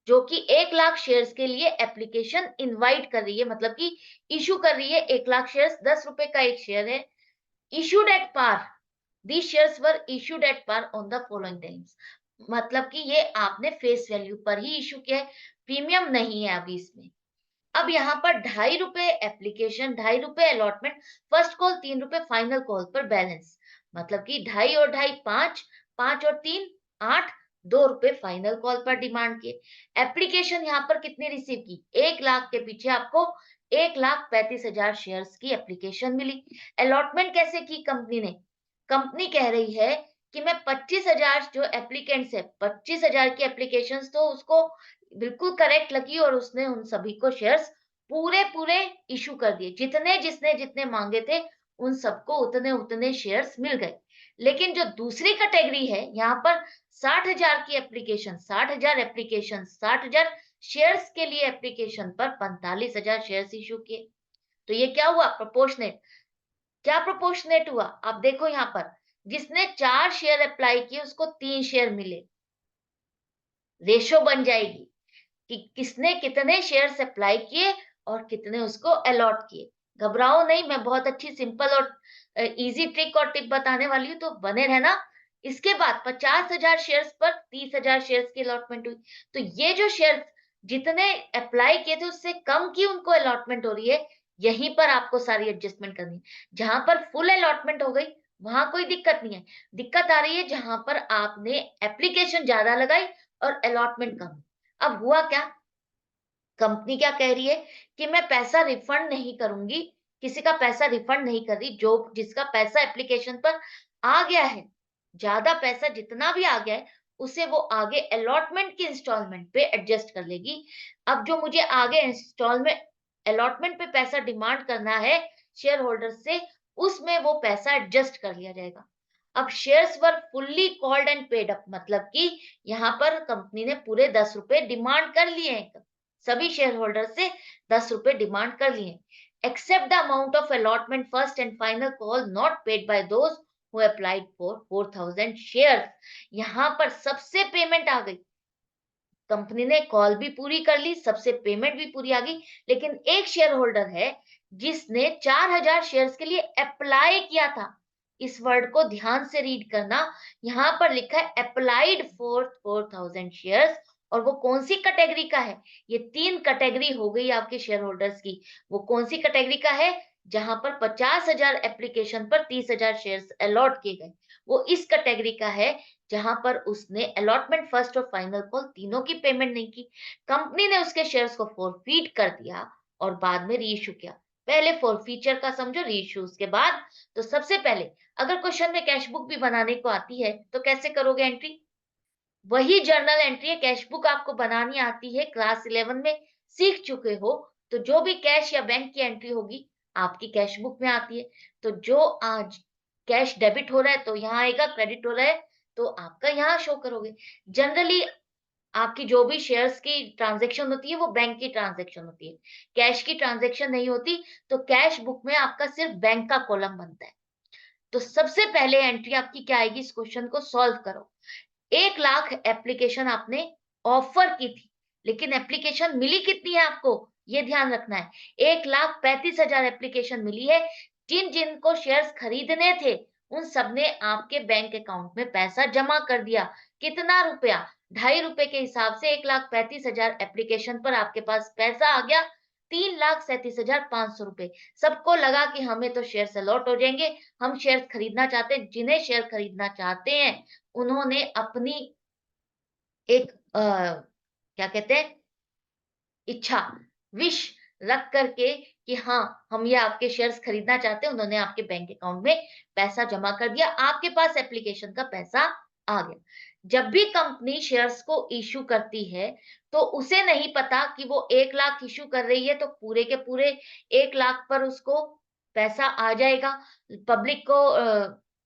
जो कि 1 लाख शेयर्स के लिए एप्लीकेशन इनवाइट कर रही है, मतलब कि इश्यू कर रही है। 1 लाख शेयर्स 10 रुपए का एक शेयर है। Issued at par, these shares were issued at par on the following times, मतलब कि ये आपने फेस वैल्यू पर ही इशू किया है, प्रीमियम नहीं है अभी इसमें। अब यहाँ पर 2.5 रुपए एप्लीकेशन, 2.5 रुपए अलॉटमेंट, फर्स्ट कॉल 3 रुपए, फाइनल कॉल पर बैलेंस, मतलब कि 2.5 और 2.5 5, 5 और 3 8, 2 रुपए फाइनल कॉल पर डिमांड किए। एप्लीकेशन यहाँ पर कितनी रिसीव की? 1 लाख के पीछे आपको 1,35,000 शेयर्स की एप्लीकेशन मिली। अलॉटमेंट कैसे की कंपनी ने? कंपनी कह रही है कि मैं 25,000 जो एप्लीकेंट्स है, 25,000 की एप्लीकेशंस तो उसको बिल्कुल करेक्ट लगी और उसने उन सभी को शेयर्स पूरे इशू कर दिए। जितने जिसने जितने मांगे थे, उन सबको उतने उतने शेयर्स मिल गए। लेकिन जो दूसरी कैटेगरी है, यहाँ पर 60,000 की एप्लीकेशन, 60,000 एप्लीकेशन, 60,000 शेयर्स के लिए एप्लीकेशन पर 45,000 शेयर्स इशू किए। तो ये क्या हुआ? प्रोपोर्शनेट। क्या प्रोपोर्शनेट हुआ? आप देखो यहाँ पर, जिसने 4 शेयर अप्लाई किए उसको 3 शेयर मिले। रेशो बन जाएगी कि किसने कितने शेयर्स अप्लाई किए और कितने उसको अलॉट किए। घबराओ नहीं, मैं बहुत अच्छी सिंपल और इजी ट्रिक और टिप बताने वाली हूँ, तो बने रहना। इसके बाद 50,000 शेयर्स पर 30,000 शेयर्स की अलॉटमेंट हुई। तो ये जो शेयर्स जितने अप्लाई किए थे उससे कम की उनको अलॉटमेंट हो रही है, यहीं पर आपको सारी एडजस्टमेंट करनी है। जहां पर फुल अलॉटमेंट हो गई वहां कोई दिक्कत नहीं है। दिक्कत आ रही है जहां पर आपने एप्लीकेशन ज्यादा लगाई और अलॉटमेंट कम। अब हुआ क्या? कंपनी क्या कह रही है कि मैं पैसा रिफंड नहीं करूंगी, किसी का पैसा रिफंड नहीं कर रही। जो जिसका पैसा एप्लीकेशन पर आ गया है, ज्यादा पैसा जितना भी आ गया है, उसे वो आगे अलॉटमेंट की इंस्टॉलमेंट पे एडजस्ट कर लेगी। अब जो मुझे आगे इंस्टॉलमेंट अलॉटमेंट पे पैसा डिमांड करना है शेयर होल्डर से, उसमें वो पैसा एडजस्ट कर लिया जाएगा। अब shares were fully called and paid up, मतलब कि यहाँ पर कंपनी ने पूरे 10 रुपए डिमांड कर लिए हैं, सभी शेयर होल्डर से 10 रुपए डिमांड कर लिए, except the amount of allotment first and final call not paid by those who applied for 4,000 shares. यहाँ पर सबसे पेमेंट आ गई, कंपनी ने कॉल भी पूरी कर ली, सबसे पेमेंट भी पूरी आ गई, लेकिन एक शेयर होल्डर है जिसने 4,000 शेयर्स के लिए अप्लाई किया था। इस वर्ड को ध्यान से रीड करना, यहाँ पर लिखा है अप्लाइड फॉर 4,000 शेयर्स, और वो कौन सी कैटेगरी का है? ये 3 कैटेगरी हो गई आपके शेयर होल्डर्स की। वो कौन सी कैटेगरी का है? जहां पर 50,000 एप्लीकेशन पर 30,000 शेयर्स अलॉट किए गए, वो इस कैटेगरी का है जहां पर उसने अलॉटमेंट फर्स्ट और फाइनल कॉल तीनों की पेमेंट नहीं की। कंपनी ने उसके शेयर्स को फॉरफीट कर दिया और बाद में रीइश्यू किया। पहले फॉरफीचर का समझो, रीइश्यू उसके बाद। तो सबसे पहले अगर क्वेश्चन में कैश बुक भी बनाने को आती है तो कैसे करोगे एंट्री? वही जर्नल एंट्री है, कैश बुक आपको बनानी आती है, क्लास 11 में सीख चुके हो। तो जो भी कैश या बैंक की एंट्री होगी आपकी कैश बुक में आती है। तो जो आज कैश डेबिट हो रहा है तो यहाँ आएगा, क्रेडिट हो रहा है तो आपका यहाँ शो करोगे। जनरली आपकी जो भी शेयर्स की ट्रांज़ैक्शन होती है, वो बैंक की ट्रांज़ैक्शन होती है। कैश की ट्रांज़ैक्शन नहीं होती, तो कैश बुक में आपका सिर्फ़ बैंक का कॉलम बनता है। तो सबसे पहले एंट्री आपकी क्या आएगी, इस क्वेश्चन को सॉल्व करो। 1 लाख एप्लीकेशन आपने ऑफर की थी, लेकिन एप्लीकेशन मिली कितनी है आपको, ये ध्यान रखना है। 1,35,000 एप्लीकेशन मिली है। जिन-जिन को शेयर्स खरीदने थे, उन सब ने आपके बैंक अकाउंट में पैसा जमा कर दिया। कितना रुपया? ₹2.5 के हिसाब से 1,35,000 एप्लीकेशन पर आपके पास पैसा आ गया, ₹3,37,500। सबको लगा कि हमें तो शेयर्स अलॉट हो जाएँगे, हम शेयर्स खरीदना चाहते हैं। जिन्हें शेयर खरीदना चाहते हैं, उन्होंने अपनी एक क्या कहते हैं, इच्छा, विश रख करके कि हाँ, हम ये आपके शेयर्स खरीदना चाहते हैं, उन्होंने आपके बैंक अकाउंट में पैसा जमा कर दिया, आपके पास एप्लीकेशन का पैसा आ गया। जब भी कंपनी शेयर्स को इश्यू करती है, तो उसे नहीं पता कि वो 1 लाख इश्यू कर रही है, तो पूरे के पूरे 1 लाख पर उसको पैसा आ जाएगा। पब्लिक को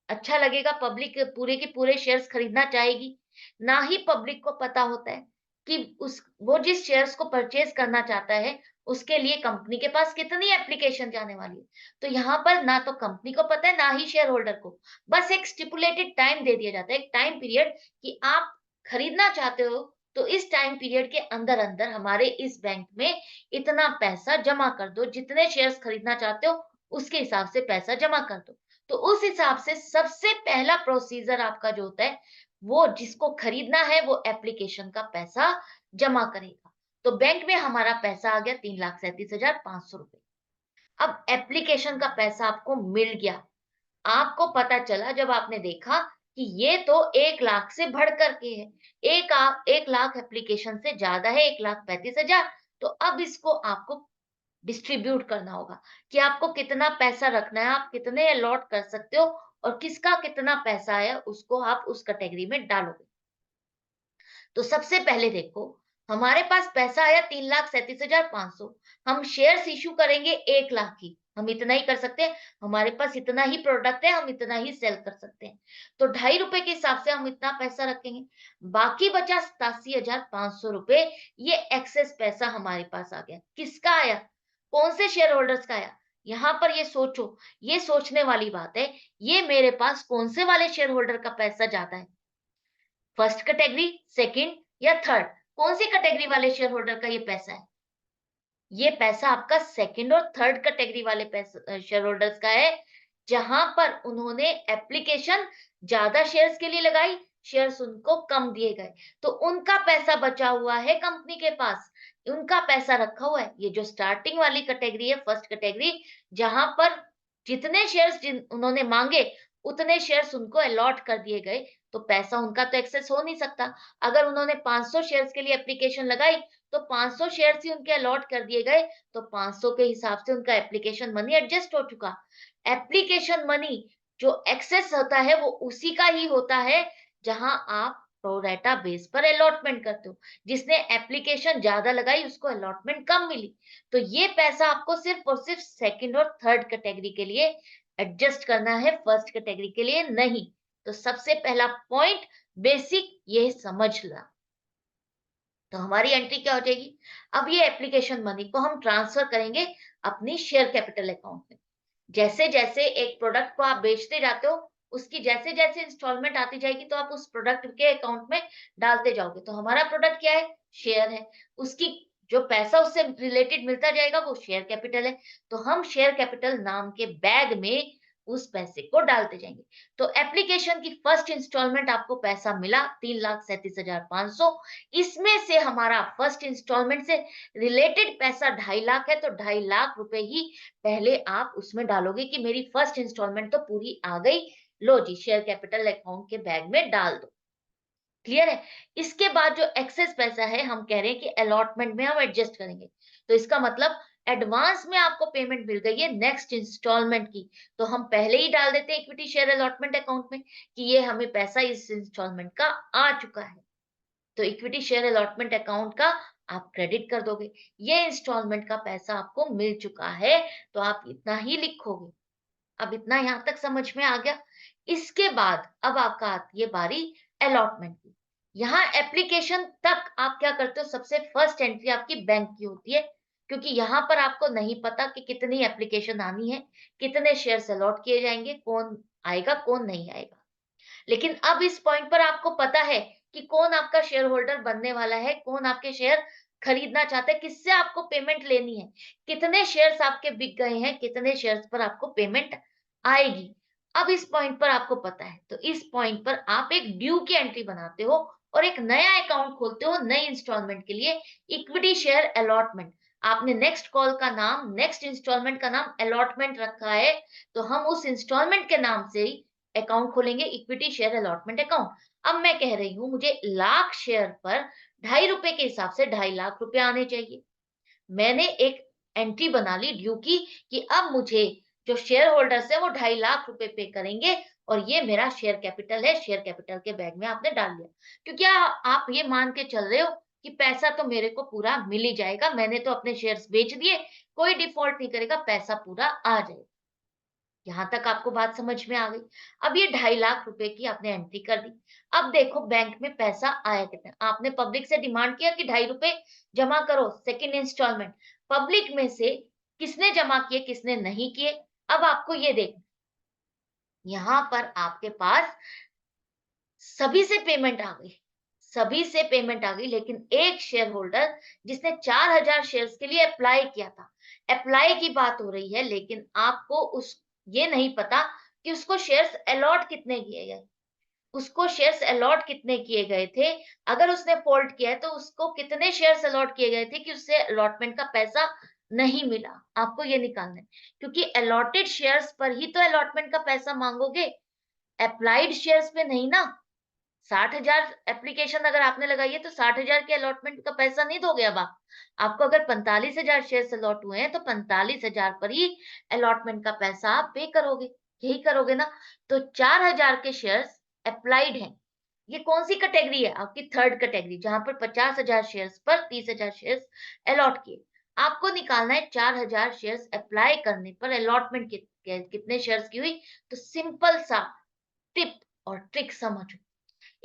अच्छा लगेगा, पब्लिक पूरे के पूरे शेयर्स खरीदना चाहेगी। ना ही पब्लिक को पता होता है कि उस वो जिस शेयर्स को परचेज़ करना चाहता है, उसके लिए कंपनी के पास कितनी एप्लीकेशन जाने वाली है। तो यहाँ पर ना तो कंपनी को पता है, ना ही शेयर होल्डर को। बस एक स्टिपुलेटेड टाइम दे दिया जाता है, एक टाइम पीरियड कि आप खरीदना चाहते हो, तो इस टाइम पीरियड के अंदर-अंदर हमारे इस बैंक में इतना पैसा जमा कर दो। जितने शेयर्स खरीदना चाहते हो, उसके हिसाब से पैसा जमा कर दो। तो उस हिसाब से सबसे पहला प्रोसीजर आपका जो होता है, वो जिसको खरीदना है वो एप्लीकेशन का पैसा जमा करेगा। तो बैंक में हमारा पैसा आ गया 3,37,500 रुपए। अब एप्लीकेशन का पैसा आपको मिल गया। आपको पता चला जब आपने देखा कि ये तो 1 लाख से बढ़ कर के है। 1 लाख एप्लीकेशन से ज़्यादा है, 1,35,000। तो अब इसको आपको डिस्ट्रीब्यूट करना होगा कि आपको कितना पैसा रखना है, आप कितने अलॉट कर सकते हो और किसका कितना पैसा है, उसको आप उस कैटेगरी में डालोगे। तो सबसे पहले देखो, हमारे पास पैसा आया 3,37,500। हम शेयर्स इश्यू करेंगे 1 लाख की, हम इतना ही कर सकते हैं। हमारे पास इतना ही प्रोडक्ट है, हम इतना ही सेल कर सकते हैं। तो ₹2.5 के हिसाब से हम इतना पैसा रखेंगे। बाकी बचा 87,500 रुपए, ये एक्सेस पैसा हमारे पास आ गया। किसका आया? कौन से शेयर होल्डर्स का आया? यहाँ पर ये सोचो, ये सोचने वाली बात है, ये मेरे पास कौन से वाले शेयर होल्डर का पैसा जाता है? फर्स्ट कैटेगरी, सेकंड या थर्ड? कौन सी कैटेगरी वाले शेयर होल्डर का ये पैसा है? ये पैसा आपका सेकंड और थर्ड कैटेगरी वाले शेयर होल्डर्स का है, जहां पर उन्होंने एप्लीकेशन ज्यादा शेयर्स के लिए लगाई, शेयर्स उनको कम दिए गए, तो उनका पैसा बचा हुआ है कंपनी के पास, उनका पैसा रखा हुआ है। ये जो स्टार्टिंग वाली कैटेगरी है, फर्स्ट कैटेगरी, जहां पर जितने शेयर्स उन्होंने मांगे, उतने शेयर्स उनको अलॉट कर दिए गए, तो पैसा उनका तो एक्सेस हो नहीं सकता। अगर उन्होंने 500 शेयर्स के लिए एप्लीकेशन लगाई, तो 500 शेयर्स ही उनके अलॉट कर दिए गए, तो 500 के हिसाब से उनका एप्लीकेशन मनी एडजस्ट हो चुका। एप्लीकेशन मनी जो एक्सेस होता है, वो उसी का ही होता है, जहां आप प्रो राटा बेस पर अलॉटमेंट करते हो। जिसने एप्लीकेशन ज्यादा लगाई, उसको अलॉटमेंट कम मिली। तो ये पैसा आपको सिर्फ और सिर्फ सेकंड और थर्ड कैटेगरी के लिए एडजस्ट करना है, फर्स्ट कैटेगरी के लिए नहीं। तो सबसे पहला पॉइंट बेसिक ये समझना। तो हमारी एंट्री क्या हो जाएगी? अब ये एप्लीकेशन मनी को हम ट्रांसफर करेंगे अपनी शेयर कैपिटल अकाउंट में। जैसे-जैसे एक प्रोडक्ट को आप बेचते जाते हो, उसकी जैसे-जैसे इंस्टॉलमेंट आती जाएगी, तो आप उस प्रोडक्ट के अकाउंट में डालते जाओगे। तो हमारा प्रोडक्ट क्या है? शेयर है। उसकी जो पैसा उससे रिलेटेड मिलता जाएगा, वो शेयर कैपिटल है। तो हम शेयर कैपिटल नाम के बैग में उस पैसे को डालते जाएंगे। तो एप्लीकेशन की फर्स्ट इंस्टॉलमेंट आपको पैसा मिला 3,37,500। इसमें से हमारा फर्स्ट इंस्टॉलमेंट से रिलेटेड पैसा 2.5 लाख है, तो 2.5 लाख रुपए ही पहले आप उसमें डालोगे कि मेरी फर्स्ट इंस्टॉलमेंट तो पूरी आ गई, लो जी शेयर कैपिटल अकाउंट के बैग में डाल दो। क्लियर है? इसके बाद जो एक्सेस पैसा है, हम कह रहे हैं कि अलॉटमेंट में हम एडजस्ट करेंगे। तो इसका मतलब एडवांस में आपको पेमेंट मिल गई है नेक्स्ट इंस्टॉलमेंट की, तो हम पहले ही डाल देते हैं इक्विटी शेयर अलॉटमेंट अकाउंट में कि ये हमें पैसा इस इंस्टॉलमेंट का आ चुका है। तो इक्विटी शेयर अलॉटमेंट अकाउंट का आप क्रेडिट कर दोगे। ये इंस्टॉलमेंट का पैसा आपको मिल चुका है, तो आप इतना ही लिखोगे। अब इतना यहाँ तक समझ में आ गया। इसके बाद अब आपका आती है बारी अलॉटमेंट की। यहाँ एप्लीकेशन तक आप क्या करते हो, सबसे फर्स्ट एंट्री आपकी बैंक की होती है, क्योंकि यहाँ पर आपको नहीं पता कि कितनी एप्लीकेशन आनी है, कितने शेयर्स अलॉट किए जाएंगे, कौन आएगा कौन नहीं आएगा। लेकिन अब इस पॉइंट पर आपको पता है कि कौन आपका शेयर होल्डर बनने वाला है, कौन आपके शेयर खरीदना चाहता है, किससे आपको पेमेंट लेनी है, कितने शेयर्स आपके बिक गए हैं, कितने शेयर्स पर आपको पेमेंट आएगी। अब इस पॉइंट पर आपको पता है, तो इस पॉइंट पर आप एक ड्यू की एंट्री बनाते हो और एक नया अकाउंट खोलते हो नई इंस्टॉलमेंट के लिए, इक्विटी शेयर अलॉटमेंट। आपने नेक्स्ट कॉल का नाम, नेक्स्ट इंस्टॉलमेंट का नाम अलॉटमेंट रखा है, तो हम उस इंस्टॉलमेंट के नाम से ही अकाउंट खोलेंगे, इक्विटी शेयर अलॉटमेंट अकाउंट। अब मैं कह रही हूं मुझे लाख शेयर पर ₹2.5 के हिसाब से 2.5 लाख रुपए आने चाहिए। मैंने एक एंट्री बना ली ड्यू की कि अब मुझे जो शेयर होल्डर्स है वो 2.5 लाख रुपए पे करेंगे, और ये मेरा शेयर कैपिटल है, शेयर कैपिटल के बैग में आपने डाल दिया। क्योंकि आप ये मान के चल रहे हो कि पैसा तो मेरे को पूरा मिल ही जाएगा, मैंने तो अपने शेयर्स बेच दिए, कोई डिफॉल्ट नहीं करेगा, पैसा पूरा आ जाएगा। यहाँ तक आपको बात समझ में आ गई। अब ये 2.5 लाख रुपए की आपने एंट्री कर दी। अब देखो बैंक में पैसा आया कितना। आपने पब्लिक से डिमांड किया कि ₹2.5 जमा करो, सेकंड इंस्टॉलमेंट। पब्लिक में से किसने जमा किए, किसने नहीं किए, अब आपको ये देखना। यहाँ पर आपके पास सभी से पेमेंट आ गई, सभी से पेमेंट आ गई, लेकिन एक शेयर होल्डर जिसने 4,000 शेयर्स के लिए अप्लाई किया था, अप्लाई की बात हो रही है, लेकिन आपको उस ये नहीं पता कि उसको शेयर्स अलॉट कितने किए गए, उसको शेयर्स अलॉट कितने किए गए थे। अगर उसने फोल्ड किया है तो उसको कितने शेयर्स अलॉट किए गए थे कि उससे अलॉटमेंट का पैसा नहीं मिला, आपको ये निकालना है। क्योंकि अलॉटेड शेयर्स पर ही तो अलॉटमेंट का पैसा मांगोगे, अप्लाइड शेयर्स पे नहीं ना। 60,000 एप्लीकेशन अगर आपने लगाई है तो 60,000 के अलॉटमेंट का पैसा नहीं दोगे अब आप। आपको अगर 45,000 शेयर्स अलॉट हुए हैं तो 45,000 पर ही अलॉटमेंट का पैसा आप पे करोगे, यही करोगे ना। तो 4,000 के शेयर्स अप्लाइड हैं। ये कौन सी कैटेगरी है, आपकी थर्ड कैटेगरी, जहां पर 50,000 शेयर्स पर 30,000 शेयर्स अलॉट किए। आपको निकालना है 4,000 शेयर्स अप्लाई करने पर अलॉटमेंट कितने शेयर्स की हुई। तो सिंपल सा टिप और ट्रिक समझो।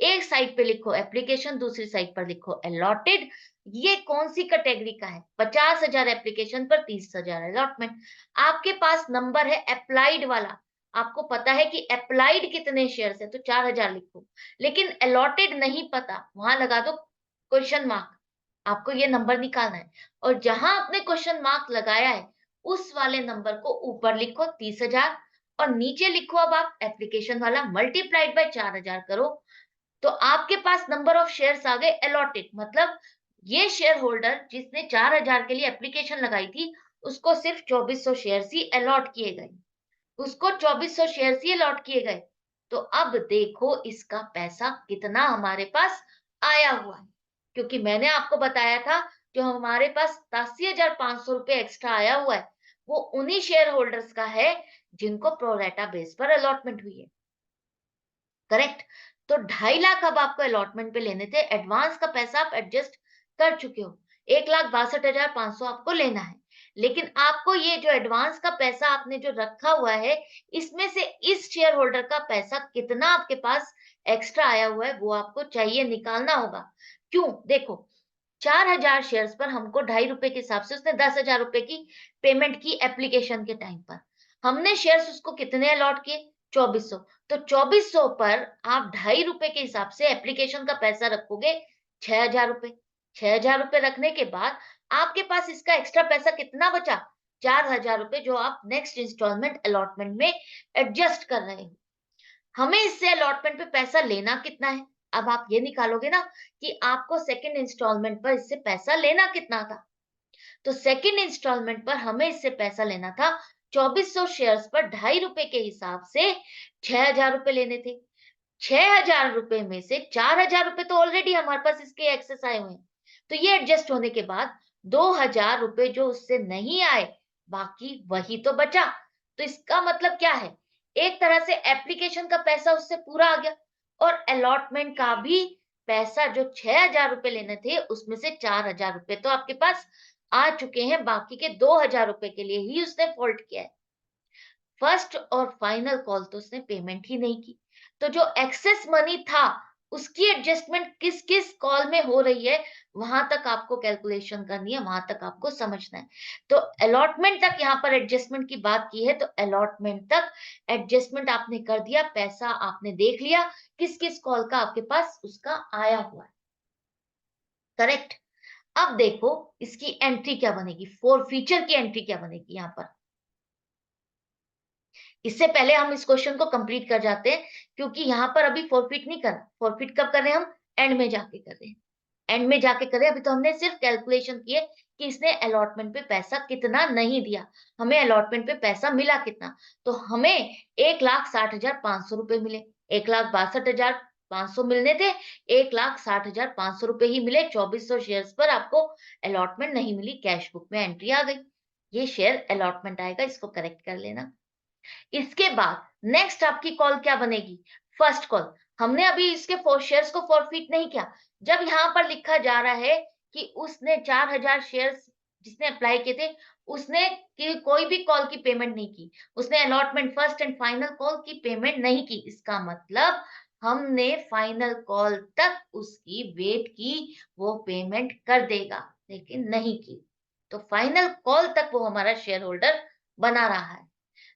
एक साइड पे लिखो एप्लीकेशन, दूसरी साइड पर लिखो अलॉटेड। ये कौन सी कैटेगरी का है, 50,000 एप्लीकेशन पर 30,000 अलॉटमेंट। आपके पास नंबर है अप्लाइड वाला, आपको पता है कि अप्लाइड कितने शेयर्स है तो 4,000 लिखो, लेकिन अलॉटेड नहीं पता, वहां लगा दो क्वेश्चन मार्क। आपको ये नंबर निकालना है, और जहां आपने क्वेश्चन मार्क लगाया है उस वाले नंबर को ऊपर लिखो 30,000, और नीचे लिखो अब आप एप्लीकेशन वाला मल्टीप्लाइड बाय 4,000 करो। तो आपके पास नंबर ऑफ शेयर्स आ गए अलॉटेड, मतलब ये शेयर होल्डर जिसने 4,000 के लिए एप्लीकेशन लगाई थी, उसको सिर्फ 2,400 शेयर्स ही अलॉट किए गए, उसको 2,400 शेयर्स ही अलॉट किए गए। तो अब देखो इसका पैसा कितना हमारे पास आया हुआ है, क्योंकि मैंने आपको बताया था जो हमारे पास 87,500 रुपए एक्स्ट्रा आया हुआ है, वो उन्हीं शेयर होल्डर्स का है जिनको प्रोरेटा बेस पर अलॉटमेंट हुई है। करेक्ट। तो 2.5 लाख अब आपको अलॉटमेंट पे लेने थे, एडवांस का पैसा आप एडजस्ट कर चुके हो, 1,62,500 आपको लेना है। लेकिन आपको ये जो एडवांस का पैसा आपने जो रखा हुआ है, इसमें से इस शेयर होल्डर का पैसा कितना आपके पास एक्स्ट्रा आया हुआ है वो आपको चाहिए निकालना होगा। क्यों, देखो 4,000 शेयर्स पर हमको ₹2.5 के हिसाब से उसने 10,000 रुपए की पेमेंट की एप्लीकेशन के टाइम पर। हमने शेयर्स उसको कितने अलॉट किए, 2,400। तो 2,400 पर आप ₹2.5 के हिसाब से एप्लीकेशन का पैसा रखोगे 6,000 रुपए। 6,000 रुपए रखने के बाद आपके पास इसका एक्स्ट्रा पैसा कितना बचा, 4,000 रुपए, जो आप नेक्स्ट इंस्टॉलमेंट अलॉटमेंट में एडजस्ट कर रहे हो। हमें इससे अलॉटमेंट पे पैसा लेना कितना है, अब आप ये निकालोगे ना कि आपको सेकंड इंस्टॉलमेंट पर इससे पैसा लेना कितना था। तो सेकंड इंस्टॉलमेंट पर हमें इससे पैसा लेना था 2,400 शेयर्स पर ₹2.5 के हिसाब से 6,000 रुपए लेने थे। 6,000 रुपए में से 4,000 रुपए तो ऑलरेडी हमारे पास इसके एक्सेस आए हुए हैं, तो ये एडजस्ट होने के बाद 2,000 रुपए जो उससे नहीं आए, बाकी वही तो बचा। तो इसका मतलब क्या है, एक तरह से एप्लीकेशन का पैसा उससे पूरा आ गया, और अलॉटमेंट का भी पैसा जो 6,000 रुपए लेने थे उसमें से 4,000 रुपए तो आपके पास आ चुके हैं, बाकी के 2,000 रुपए के लिए ही उसने फोल्ड किया है। फर्स्ट और फाइनल कॉल तो उसने पेमेंट ही नहीं की, तो जो एक्सेस मनी था उसकी एडजस्टमेंट किस किस कॉल में हो रही है, वहां तक आपको कैलकुलेशन करनी है, वहां तक आपको समझना है। तो अलॉटमेंट तक यहाँ पर एडजस्टमेंट की बात की है, तो अलॉटमेंट तक एडजस्टमेंट आपने कर दिया, पैसा आपने देख लिया किस किस कॉल का आपके पास उसका आया हुआ है, करेक्ट। अब देखो इसकी एंट्री क्या बनेगी, फॉर फीचर की एंट्री क्या बनेगी यहाँ पर। इससे पहले हम इस क्वेश्चन को कंप्लीट कर जाते हैं, क्योंकि यहाँ पर अभी फॉरफिट नहीं करना। फॉरफिट कब कर रहे हैं हम, एंड में जाके कर रहे हैं, एंड में जाके करें। अभी तो हमने सिर्फ कैलकुलेशन किए कि इसने अलॉटमेंट पे पैसा कितना नहीं दिया, हमें अलॉटमेंट पे पैसा मिला कितना। तो हमें 1,60,500 रुपए मिले, 1,62,500 मिलने थे, 1,60,500 रुपए ही मिले। 2400 शेयर्स पर आपको अलॉटमेंट नहीं मिली, कैश बुक में एंट्री आ गई। ये शेयर अलॉटमेंट आएगा, इसको करेक्ट कर लेना। इसके बाद नेक्स्ट आपकी कॉल क्या बनेगी, फर्स्ट कॉल। हमने अभी इसके शेयर्स को फॉरफिट नहीं किया। जब यहाँ पर लिखा जा रहा है कि उसने 4,000 शेयर्स जिसने अप्लाई किए थे, उसने कोई भी कॉल की पेमेंट नहीं की, उसने allotment first and final call की पेमेंट नहीं की, इसका मतलब हमने फाइनल कॉल तक उसकी वेट की, वो पेमेंट कर देगा, लेकिन नहीं की। तो फाइनल कॉल तक वो हमारा शेयर होल्डर बना रहा है।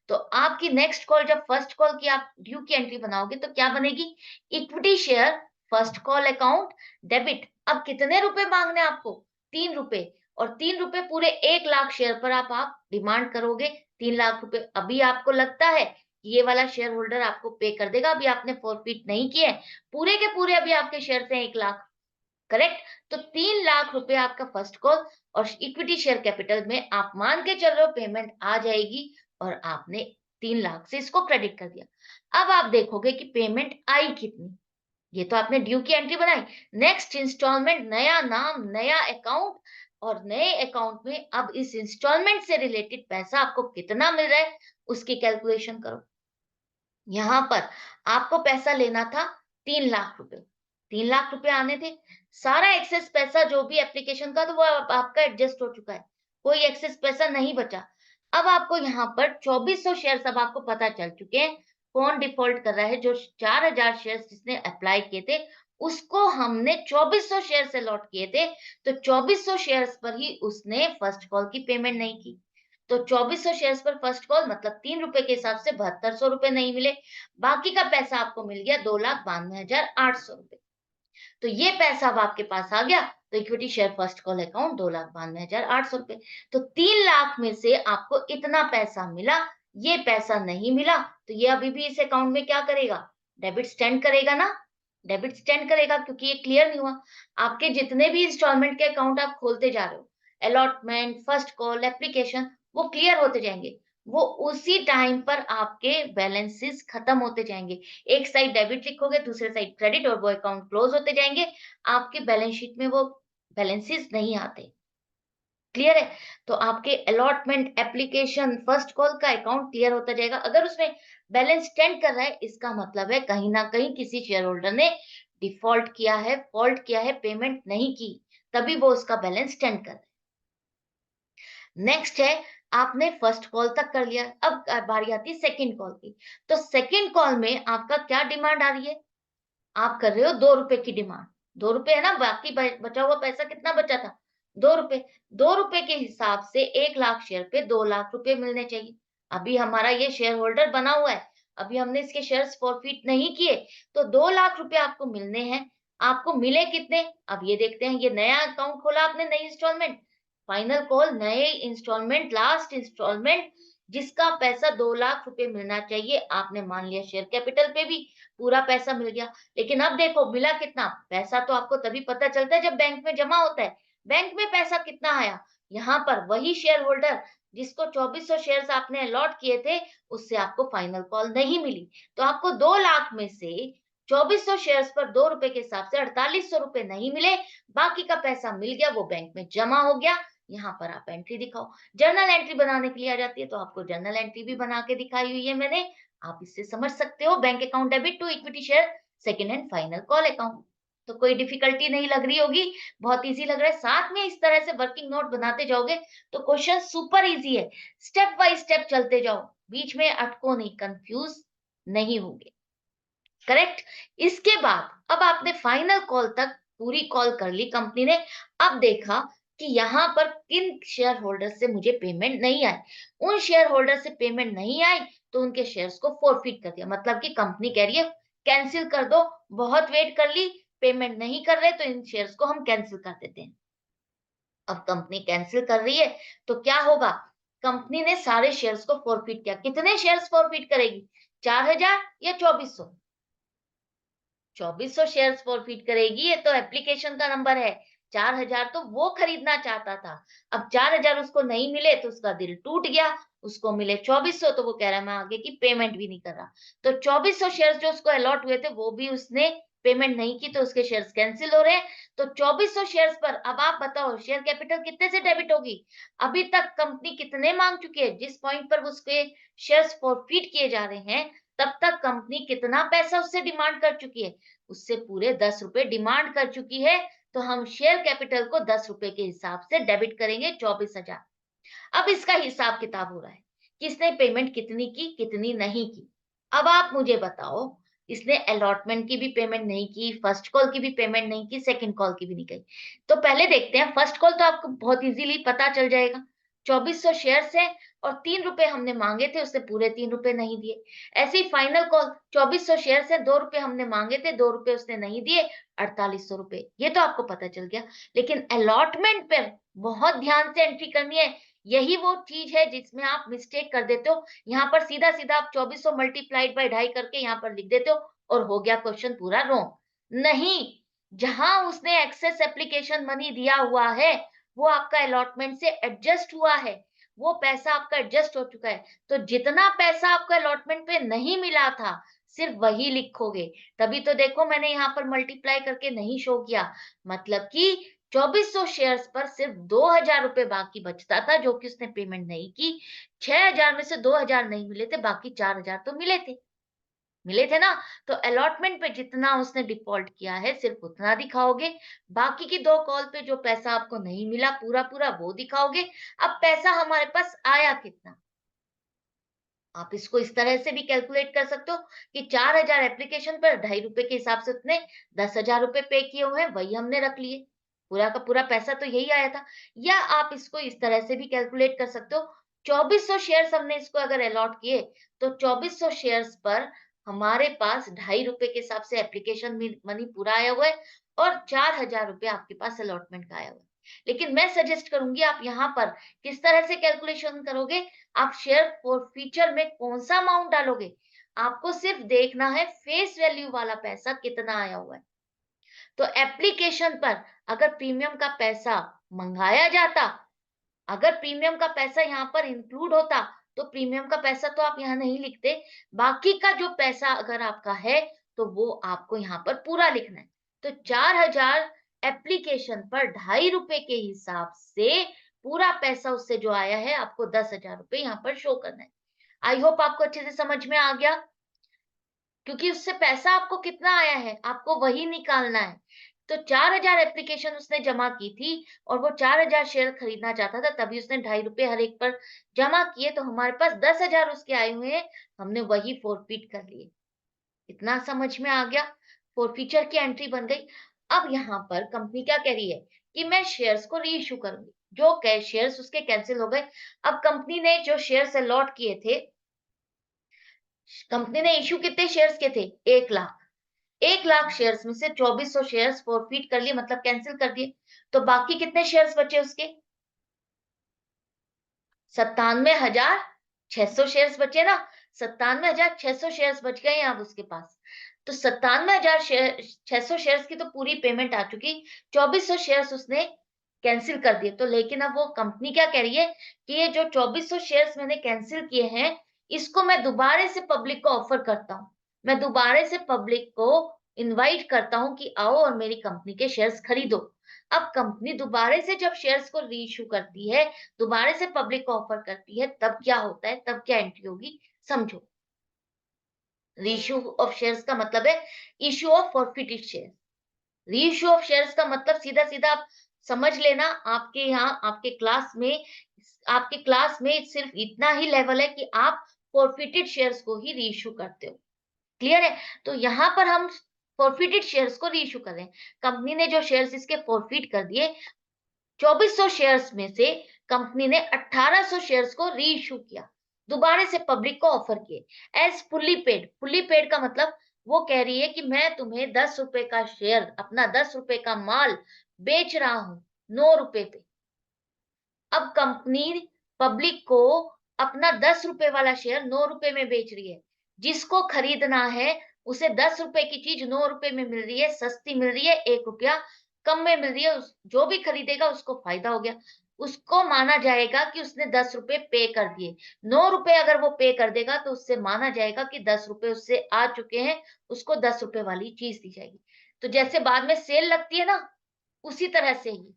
तो आपकी नेक्स्ट कॉल, जब फर्स्ट कॉल की आप ड्यू की एंट्री बनाओगे तो क्या बनेगी, equity share first call account debit. अब कितने रुपए मांगने आपको, 3 रुपए। और 3 रुपए पूरे 1 लाख शेयर पर आप डिमांड करोगे, 3 लाख रुपए। अभी आपको लगता है कि ये वाला शेयर होल्डर आपको पे कर देगा, अभी आपने फॉरफिट नहीं किए, पूरे के पूरे अभी आपके शेयर से 1 लाख, करेक्ट। तो 3 लाख रुपए आपका फर्स्ट कॉल, और इक्विटी शेयर कैपिटल में आप मान के चल रहे हो पेमेंट आ जाएगी, और आपने 3 लाख से इसको क्रेडिट कर दिया। अब आप देखोगे कि पेमेंट आई कितनी, ये तो आपने ड्यू की एंट्री बनाई। नेक्स्ट इंस्टॉलमेंट, नया नाम, नया अकाउंट, और नए अकाउंट में अब इस इंस्टॉलमेंट से रिलेटेड पैसा आपको कितना मिल रहा है, उसकी कैलकुलेशन करो। यहाँ पर आपको पैसा लेना था 3 लाख रुपए, 3 लाख रुपए आने थे। सारा एक्सेस पैसा जो भी एप्लीकेशन का, तो वो आपका एडजस्ट हो चुका है, कोई एक्सेस पैसा नहीं बचा। अब आपको यहाँ पर 2400 शेयर अब आपको पता चल चुके हैं कौन डिफॉल्ट कर रहा है। जो 4,000 शेयर जिसने अप्लाई किए थे, उसको हमने 2400 शेयर से लॉट किए थे, तो 2400 शेयर पर ही उसने फर्स्ट कॉल की पेमेंट नहीं की। तो 2400 शेयर्स पर फर्स्ट कॉल मतलब 3 रुपए के हिसाब से 7200 रुपए नहीं मिले, बाकी का पैसा आपको मिल गया 2,92,800 रुपए। तो ये पैसा अब आपके पास आ गया, तो equity share first call account 2,92,800 रुपए। तो 3 लाख में से आपको इतना पैसा मिला, ये पैसा नहीं मिला, तो ये अभी भी इस अकाउंट में क्या करेगा, डेबिट स्टैंड करेगा ना, डेबिट स्टैंड करेगा, क्योंकि ये क्लियर नहीं हुआ। आपके जितने भी इंस्टॉलमेंट के अकाउंट आप खोलते जा रहे हो, अलॉटमेंट, फर्स्ट कॉल, एप्लीकेशन, वो क्लियर होते जाएंगे, वो उसी टाइम पर आपके बैलेंसेस खत्म होते जाएंगे। एक साइड डेबिट लिखोगे, दूसरे साइड क्रेडिट, और वो अकाउंट क्लोज होते जाएंगे, आपके बैलेंस शीट में वो बैलेंसेस नहीं आते। क्लियर है। तो आपके अलॉटमेंट, एप्लीकेशन, फर्स्ट कॉल का अकाउंट क्लियर होता जाएगा। अगर उसमें बैलेंस स्टैंड कर रहा है, इसका मतलब है कहीं ना कहीं किसी शेयर होल्डर ने डिफॉल्ट किया है, फॉल्ट किया है, पेमेंट नहीं की, तभी वो उसका बैलेंस स्टैंड कर रहा है। नेक्स्ट है, आपने फर्स्ट कॉल तक कर लिया, अब बारी आती है सेकंड कॉल की। तो सेकंड कॉल में आपका क्या डिमांड आ रही है, आप कर रहे हो 2 रुपए की डिमांड। 2 रुपए है ना, बाकी बचा हुआ पैसा कितना बचा था, 2 रुपए। 2 रुपए के हिसाब से 1 लाख शेयर पे 2 लाख रुपए मिलने चाहिए। अभी हमारा ये शेयर होल्डर बना हुआ है, अभी हमने इसके शेयर्स फॉरफिट नहीं किए, तो 2 लाख रुपए आपको मिलने हैं। आपको मिले कितने, अब ये देखते हैं। ये नया अकाउंट खोला आपने, नई इंस्टॉलमेंट, फाइनल कॉल, नए इंस्टॉलमेंट, लास्ट इंस्टॉलमेंट, जिसका पैसा 2 लाख रुपए मिलना चाहिए, आपने मान लिया शेयर कैपिटल पे भी पूरा पैसा मिल गया। लेकिन अब देखो मिला कितना पैसा, तो आपको तभी पता चलता है जब बैंक में जमा होता है। बैंक में पैसा कितना आया, यहाँ पर वही शेयर होल्डर जिसको 2400 शेयर्स आपने अलॉट किए थे, उससे आपको फाइनल कॉल नहीं मिली। तो आपको 2 लाख में से 2400 शेयर्स पर 2 रुपए के हिसाब से 4800 रुपए नहीं मिले, बाकी का पैसा मिल गया, वो बैंक में जमा हो गया। यहाँ पर आप एंट्री दिखाओ। जर्नल एंट्री बनाने के लिए आ जाती है, तो आपको जर्नल एंट्री भी बना के दिखाई हुई है मैंने, आप इससे समझ सकते हो। Bank account debit to equity share second and final call account. तो कोई डिफिकल्टी नहीं लग रही होगी, बहुत इजी लग रहा है। साथ में इस तरह से वर्किंग नोट बनाते जाओगे तो क्वेश्चन सुपर इजी है। स्टेप बाय स्टेप चलते जाओ, बीच में अटको नहीं, कंफ्यूज नहीं होगे, करेक्ट। इसके बाद अब आपने फाइनल कॉल तक पूरी कॉल कर ली कंपनी ने। अब देखा कि यहाँ पर किन शेयर होल्डर से मुझे पेमेंट नहीं आई। उन शेयर होल्डर से पेमेंट नहीं आई तो उनके शेयर्स को फोरफिट कर दिया। मतलब कि कंपनी कह रही है कैंसिल कर दो, बहुत वेट कर ली, पेमेंट नहीं कर रहे तो इन शेयर्स को हम कैंसिल कर देते हैं। अब कंपनी कैंसिल कर रही है तो क्या होगा, कंपनी ने सारे शेयर्स को फोरफिट किया। कितने शेयर्स फोरफिट करेगी, 4000 या 2400? 2400 शेयर्स फॉरफिट करेगी। ये तो एप्लीकेशन का नंबर है। 4000 तो वो खरीदना चाहता था। अब 4000 उसको नहीं मिले तो उसका दिल टूट गया। उसको मिले 2400 तो वो कह रहा है मैं आगे की पेमेंट भी नहीं कर रहा। तो 2400 शेयर्स जो उसको अलॉट हुए थे वो भी उसने पेमेंट नहीं की तो उसके शेयर्स कैंसिल हो रहे हैं। तो 2400 शेयर्स पर अब आप बताओ शेयर कैपिटल कितने से डेबिट होगी। अभी तक कंपनी कितने मांग चुकी है, जिस पॉइंट पर उसके शेयर्स फॉरफिट किए जा रहे हैं तब तक कंपनी कितना पैसा उससे डिमांड कर चुकी है, उससे पूरे 10 रुपए डिमांड कर चुकी है। तो हम शेयर कैपिटल को 10 रुपए के हिसाब से डेबिट करेंगे 24,000। अब इसका हिसाब किताब हो रहा है, किसने पेमेंट कितनी की कितनी नहीं की। अब आप मुझे बताओ, इसने अलॉटमेंट की भी पेमेंट नहीं की, फर्स्ट कॉल की भी पेमेंट नहीं की, सेकंड कॉल की भी नहीं की। तो पहले देखते हैं फर्स्ट कॉल तो आपको बहुत इजीली पता चल जाएगा। 2400 शेयर्स है और 3 रुपए हमने मांगे थे, उसने पूरे 3 रुपए नहीं दिए। ऐसे ही फाइनल कॉल 2400 शेयर्स है, 2 रुपए हमने मांगे थे, 2 रुपए उसने नहीं दिए, 4800 रुपए। ये तो आपको पता चल गया। लेकिन अलॉटमेंट पर बहुत ध्यान से एंट्री करनी है। यही वो चीज है जिसमें आप मिस्टेक कर देते हो। यहाँ पर सीधा सीधा आप 2400 मल्टीप्लाइड बाय 2.5 करके यहाँ पर लिख देते हो और हो गया क्वेश्चन पूरा रॉन्ग। नहीं, जहां उसने एक्सेस एप्लीकेशन मनी दिया हुआ है वो आपका अलॉटमेंट से एडजस्ट हुआ है, वो पैसा आपका एडजस्ट हो चुका है। तो जितना पैसा आपका अलॉटमेंट पे नहीं मिला था सिर्फ वही लिखोगे। तभी तो देखो मैंने यहाँ पर मल्टीप्लाई करके नहीं शो किया। मतलब कि 2400 शेयर्स पर सिर्फ 2000 रुपए बाकी बचता था जो कि उसने पेमेंट नहीं की। 6000 में से 2000 नहीं मिले थे, बाकी 4000 तो मिले थे ना। तो अलॉटमेंट पे जितना उसने डिफॉल्ट किया है सिर्फ उतना दिखाओगे। बाकी की 2 कॉल पे जो पैसा आपको नहीं मिला पूरा पूरा वो दिखाओगे। अब पैसा हमारे पास आया कितना, आप इसको इस तरह से भी कैलकुलेट कर सकते हो कि 4000 एप्लीकेशन पर 2.5 रुपए के हिसाब से उतने 10,000 रुपए पे किए हुए हैं, वही हमने रख लिए। पूरा का पूरा पैसा तो यही आया था। या आप इसको इस तरह से भी कैलकुलेट कर सकते हो, 2400 शेयर्स हमने इसको अगर अलॉट किए तो 2400 शेयर्स पर हमारे पास 2.5 रुपए के हिसाब से एप्लीकेशन मनी पूरा आया हुआ है और 4000 रुपए आपके पास अलॉटमेंट का आया हुआ है। लेकिन मैं सजेस्ट करूंगी आप यहाँ पर किस तरह से कैलकुलेशन करोगे, आप शेयर फॉरफीचर में कौन सा अमाउंट डालोगे। आपको सिर्फ देखना है फेस वैल्यू वाला पैसा कितना आया हुआ है। तो एप्लीकेशन पर अगर प्रीमियम का पैसा मंगाया जाता, अगर प्रीमियम का पैसा यहाँ पर इंक्लूड होता तो प्रीमियम का पैसा तो आप यहाँ नहीं लिखते। बाकी का जो पैसा अगर आपका है तो वो आपको यहाँ पर पूरा लिखना है। तो 4000 एप्लीकेशन पर 2.5 रुपए के हिसाब से पूरा पैसा उससे जो आया है आपको 10,000 रुपए यहाँ पर शो करना है। आई होप आपको अच्छे से समझ में आ गया, क्योंकि उससे पैसा आपको कितना आया है आपको वही निकालना है। तो 4000 एप्लीकेशन उसने जमा की थी और वो 4000 शेयर खरीदना चाहता था, तभी उसने 2.5 रुपए हर एक पर जमा किए। तो हमारे पास 10,000 उसके आए हुए हैं, हमने वही फोरफिट कर लिए। इतना समझ में आ गया, फोरफीचर की एंट्री बन गई। अब यहाँ पर कंपनी क्या कह रही है कि मैं शेयर्स को री इश्यू करूंगी। जो शेयर्स उसके कैंसिल हो गए, अब कंपनी ने जो शेयर्स अलॉट किए थे, कंपनी ने इश्यू कितने शेयर्स के थे, 1 लाख। 1 लाख शेयर्स में से 2400 शेयर्स फॉरफिट कर लिए, मतलब कैंसिल कर दिए। तो बाकी कितने शेयर्स बचे उसके, 97,600 शेयर्स बचे ना। 97,600 शेयर्स बच गए हैं अब उसके पास। तो 97,600 शेयर्स की तो पूरी पेमेंट आ चुकी, 2400 शेयर्स उसने कैंसिल कर दिए। तो लेकिन अब वो कंपनी क्या कह रही है कि ये जो 2400 शेयर्स मैंने कैंसिल किए हैं इसको मैं दोबारा से पब्लिक को ऑफर करता हूँ। मैं दोबारा से पब्लिक को इनवाइट करता हूँ कि आओ और मेरी कंपनी के शेयर्स खरीदो। अब कंपनी दोबारा से जब शेयर्स को रीइश्यू करती है, दोबारा से पब्लिक को ऑफर करती है, तब क्या होता है, तब क्या एंट्री होगी समझो। रीइश्यू ऑफ शेयर्स का मतलब है issue of forfeited share. Reissue of shares का मतलब सीधा सीधा आप समझ लेना, आपके यहाँ आपके क्लास में सिर्फ इतना ही लेवल है कि आप फॉरफिटेड शेयर्स को ही रीइश्यू करते हो। क्लियर है? तो यहाँ पर हम फॉरफिटेड शेयर्स को रीइश्यू कर रहे हैं। कंपनी ने जो शेयर्स इसके फॉरफिट कर दिए, 2400 शेयर्स में से कंपनी ने 1800 शेयर्स को रीइश्यू किया, दोबारा से पब्लिक को ऑफर किए एज फुल्ली पेड का मतलब वो कह रही है कि मैं तुम्हें 10 रुपए का शेयर, अपना 10 रुपए का माल बेच रहा हूं 9 रुपए पे। अब कंपनी पब्लिक को अपना 10 रुपए वाला शेयर 9 रुपए में बेच रही है। जिसको खरीदना है उसे 10 रुपए की चीज 9 रुपए में मिल रही है, सस्ती मिल रही है, 1 रुपया कम में मिल रही है। जो भी खरीदेगा उसको फायदा हो गया। उसको माना जाएगा कि उसने 10 रुपए पे कर दिए। 9 रुपए अगर वो पे कर देगा तो उससे माना जाएगा कि 10 रुपए उससे आ चुके हैं, उसको 10 रुपए वाली चीज दी जाएगी। तो जैसे बाद में सेल लगती है ना, उसी तरह से ही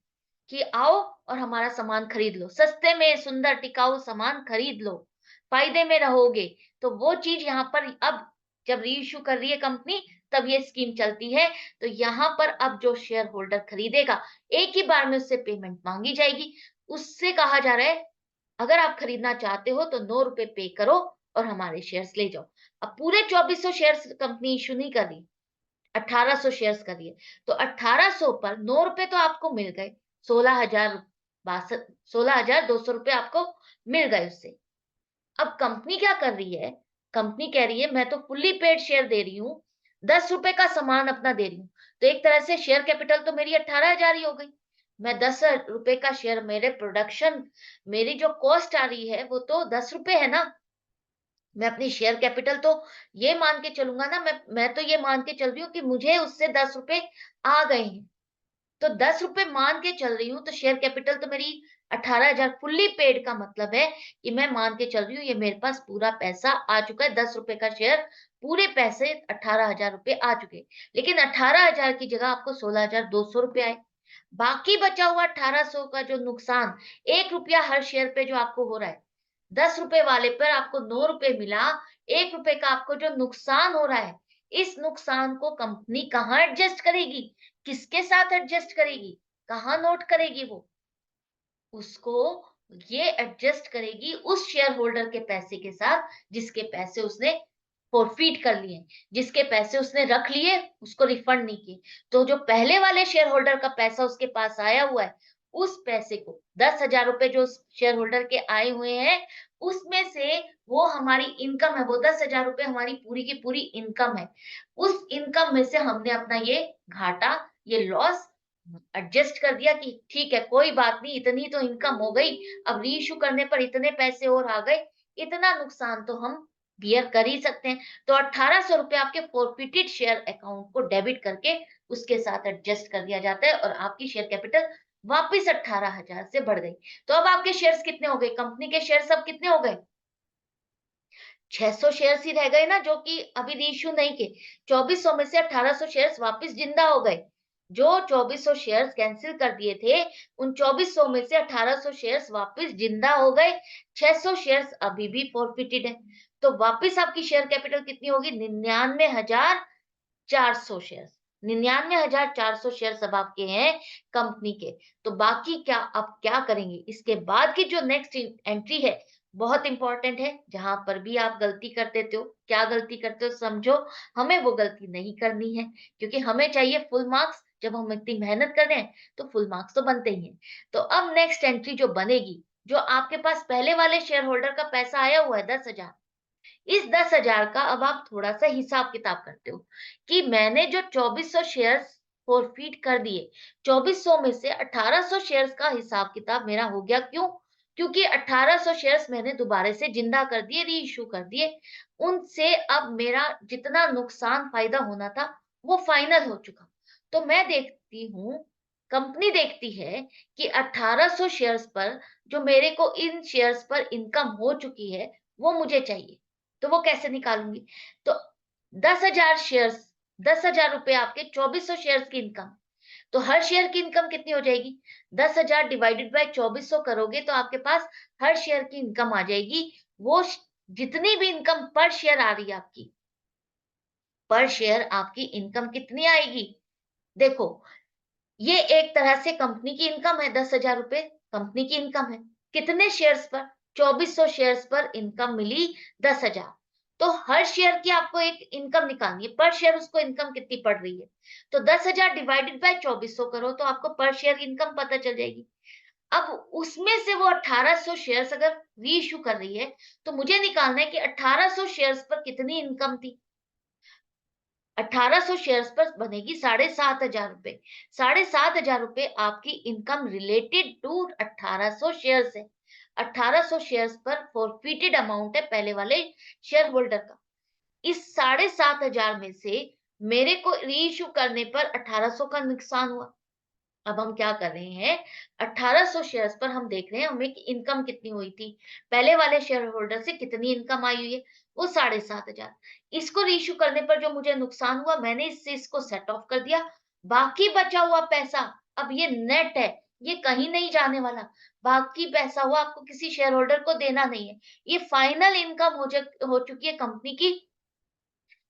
कि आओ और हमारा सामान खरीद लो, सस्ते में सुंदर टिकाऊ सामान खरीद लो, फायदे में रहोगे। तो वो चीज यहाँ पर अब जब रीइश्यू कर रही है कंपनी, तब ये स्कीम चलती है। तो यहाँ पर अब जो शेयर होल्डर खरीदेगा, एक ही बार में उससे पेमेंट मांगी जाएगी। उससे कहा जा रहा है अगर आप खरीदना चाहते हो तो 9 रुपए पे करो और हमारे शेयर्स ले जाओ। अब पूरे 2400 शेयर्स कंपनी इशू नहीं कर रही, 1800 शेयर्स करिए। तो 1800 पर 9 रुपए तो आपको मिल गए, 16,200 रुपए आपको मिल गए उससे। अब कंपनी क्या कर रही है, कंपनी कह रही है मैं तो फुल्ली पेड शेयर दे रही हूँ, 10 रुपए का सामान अपना दे रही हूँ। तो एक तरह से शेयर कैपिटल तो मेरी 18,000 ही हो गई। मैं 10 रुपए का शेयर, मेरे प्रोडक्शन, मेरी जो कॉस्ट आ रही है वो तो 10 रुपए है ना। मैं अपनी शेयर कैपिटल तो ये मान के चलूंगा ना, मैं तो ये मान के चल रही हूँ कि मुझे उससे 10 रुपए आ गए हैं। तो 10 रुपए मान के चल रही हूँ, तो शेयर कैपिटल तो मेरी 18,000 फुल्ली पेड का मतलब है कि मैं मान के चल रही हूँ ये मेरे पास पूरा पैसा आ चुका है। 10 रुपए का शेयर, पूरे पैसे 18,000 रुपए आ चुके। लेकिन 18,000 की जगह आपको 16,200 रुपए आए। बाकी बचा हुआ 1800 का जो नुकसान, 1 रुपया हर शेयर पे जो आपको हो रहा है, 10 रुपए वाले पर आपको 9 रुपए मिला, 1 रुपए का आपको जो नुकसान हो रहा है, इस नुकसान को कंपनी कहाँ एडजस्ट करेगी, किसके साथ एडजस्ट करेगी, कहाँ नोट करेगी वो? उसको ये एडजस्ट करेगी उस शेयर होल्डर के पैसे के साथ जिसके पैसे उसने फॉरफिट कर लिए, जिसके पैसे उसने रख लिए, उसको रिफंड नहीं किए। तो जो पहले वाले शेयर होल्डर का पैसा उसके पास आया हुआ है, उस पैसे को 10,000 रुपए जो शेयर होल्डर के आए हुए हैं, उसमें से वो हमारी इनकम है, वो 10,000 रुपए हमारी पूरी की पूरी इनकम है। उस इनकम में से हमने अपना ये घाटा, ये लॉस एडजस्ट कर दिया कि ठीक है, कोई बात नहीं, इतनी तो इनकम हो गई, अब रीइश्यू करने पर इतने पैसे और आ गए, इतना नुकसान तो हम बियर कर ही सकते हैं। तो 1800 रुपए आपके फॉरफिटेड शेयर अकाउंट को डेबिट करके उसके साथ एडजस्ट कर दिया जाता है और आपकी शेयर कैपिटल वापस 18,000 से बढ़ गई। तो अब आपके शेयर्स कितने हो गए, कंपनी के शेयर्स अब कितने हो गए? 600 शेयर्स ही रह गए ना, जो कि अभी रीइश्यू नहीं के। 2400 में से 1800 शेयर्स वापस जिंदा हो गए। जो 2400 शेयर्स कैंसिल कर दिए थे, उन 2400 में से 1800 शेयर्स वापस जिंदा हो गए। 600 शेयर्स अभी भी फॉरफिटेड है। तो वापस आपकी शेयर कैपिटल कितनी होगी? 99,400 शेयर्स। 99,400 शेयर्स अब आपके हैं कंपनी के। तो बाकी क्या, अब क्या करेंगे? इसके बाद की जो नेक्स्ट एंट्री है, बहुत इंपॉर्टेंट है। जहां पर भी आप गलती कर देते हो, क्या गलती करते हो समझो, हमें वो गलती नहीं करनी है, क्योंकि हमें चाहिए फुल मार्क्स। जब हम इतनी मेहनत कर रहे हैं तो फुल मार्क्स तो बनते ही हैं। तो अब नेक्स्ट एंट्री जो बनेगी, जो आपके पास पहले वाले शेयर होल्डर का पैसा आया हुआ है 10,000, इस 10,000 का अब आप थोड़ा सा हिसाब किताब करते हो कि मैंने जो 2400 शेयर्स फॉरफिट कर दिए, 2400 में से 1800 शेयर्स का हिसाब किताब मेरा हो गया। क्यों? क्योंकि 1800 शेयर्स मैंने दोबारा से जिंदा कर दिए, री इश्यू कर दिए। उनसे अब मेरा जितना नुकसान फायदा होना था वो फाइनल हो चुका। तो मैं देखती हूँ, कंपनी देखती है कि 1800 शेयर्स पर जो मेरे को इन शेयर्स पर इनकम हो चुकी है वो मुझे चाहिए। तो वो कैसे निकालूंगी? तो 10,000 शेयर्स, 10,000 रुपए आपके 2400 शेयर्स की इनकम। तो हर शेयर की इनकम कितनी हो जाएगी? 10,000 डिवाइडेड बाय 2400 करोगे तो आपके पास हर शेयर की इनकम आ जाएगी। वो जितनी भी इनकम पर शेयर आ रही है आपकी, पर शेयर आपकी इनकम कितनी आएगी? देखो, ये एक तरह से कंपनी की इनकम है। 10,000 रुपए कंपनी की इनकम है। कितने शेयर्स पर? 2400 शेयर्स पर इनकम मिली 10,000। तो हर शेयर की आपको एक इनकम निकालनी है, पर शेयर उसको इनकम कितनी पड़ रही है। तो 10,000 डिवाइडेड बाय 2400 करो तो आपको पर शेयर इनकम पता चल जाएगी। अब उसमें से वो 1800 शेयर्स अगर रीइश्यू कर रही है, तो मुझे निकालना है कि 1800 शेयर्स पर कितनी इनकम थी। 1800 शेयर्स पर बनेगी 7,500 रुपए। 7,500 रुपए आपकी इनकम रिलेटेड टू 1800 शेयर्स है। 1800 शेयर्स पर फॉरफिटेड अमाउंट है पहले वाले शेयर होल्डर का। इस 7,500 में से मेरे को रीइश्यू करने पर 1800 का नुकसान हुआ। अब हम क्या कर रहे हैं, 1800 शेयर्स पर हम देख रहे हैं हमें कि इनकम कितनी हुई थी, पहले वाले शेयर होल्डर से कितनी इनकम आई हुई है, वो 7,500। इसको रीइश्यू करने पर जो मुझे नुकसान हुआ, मैंने इससे इसको सेट ऑफ कर दिया। बाकी बचा हुआ पैसा, अब ये नेट है, ये कहीं नहीं जाने वाला। बाकी पैसा हुआ आपको किसी शेयर होल्डर को देना नहीं है। ये फाइनल इनकम हो चुकी है कंपनी की,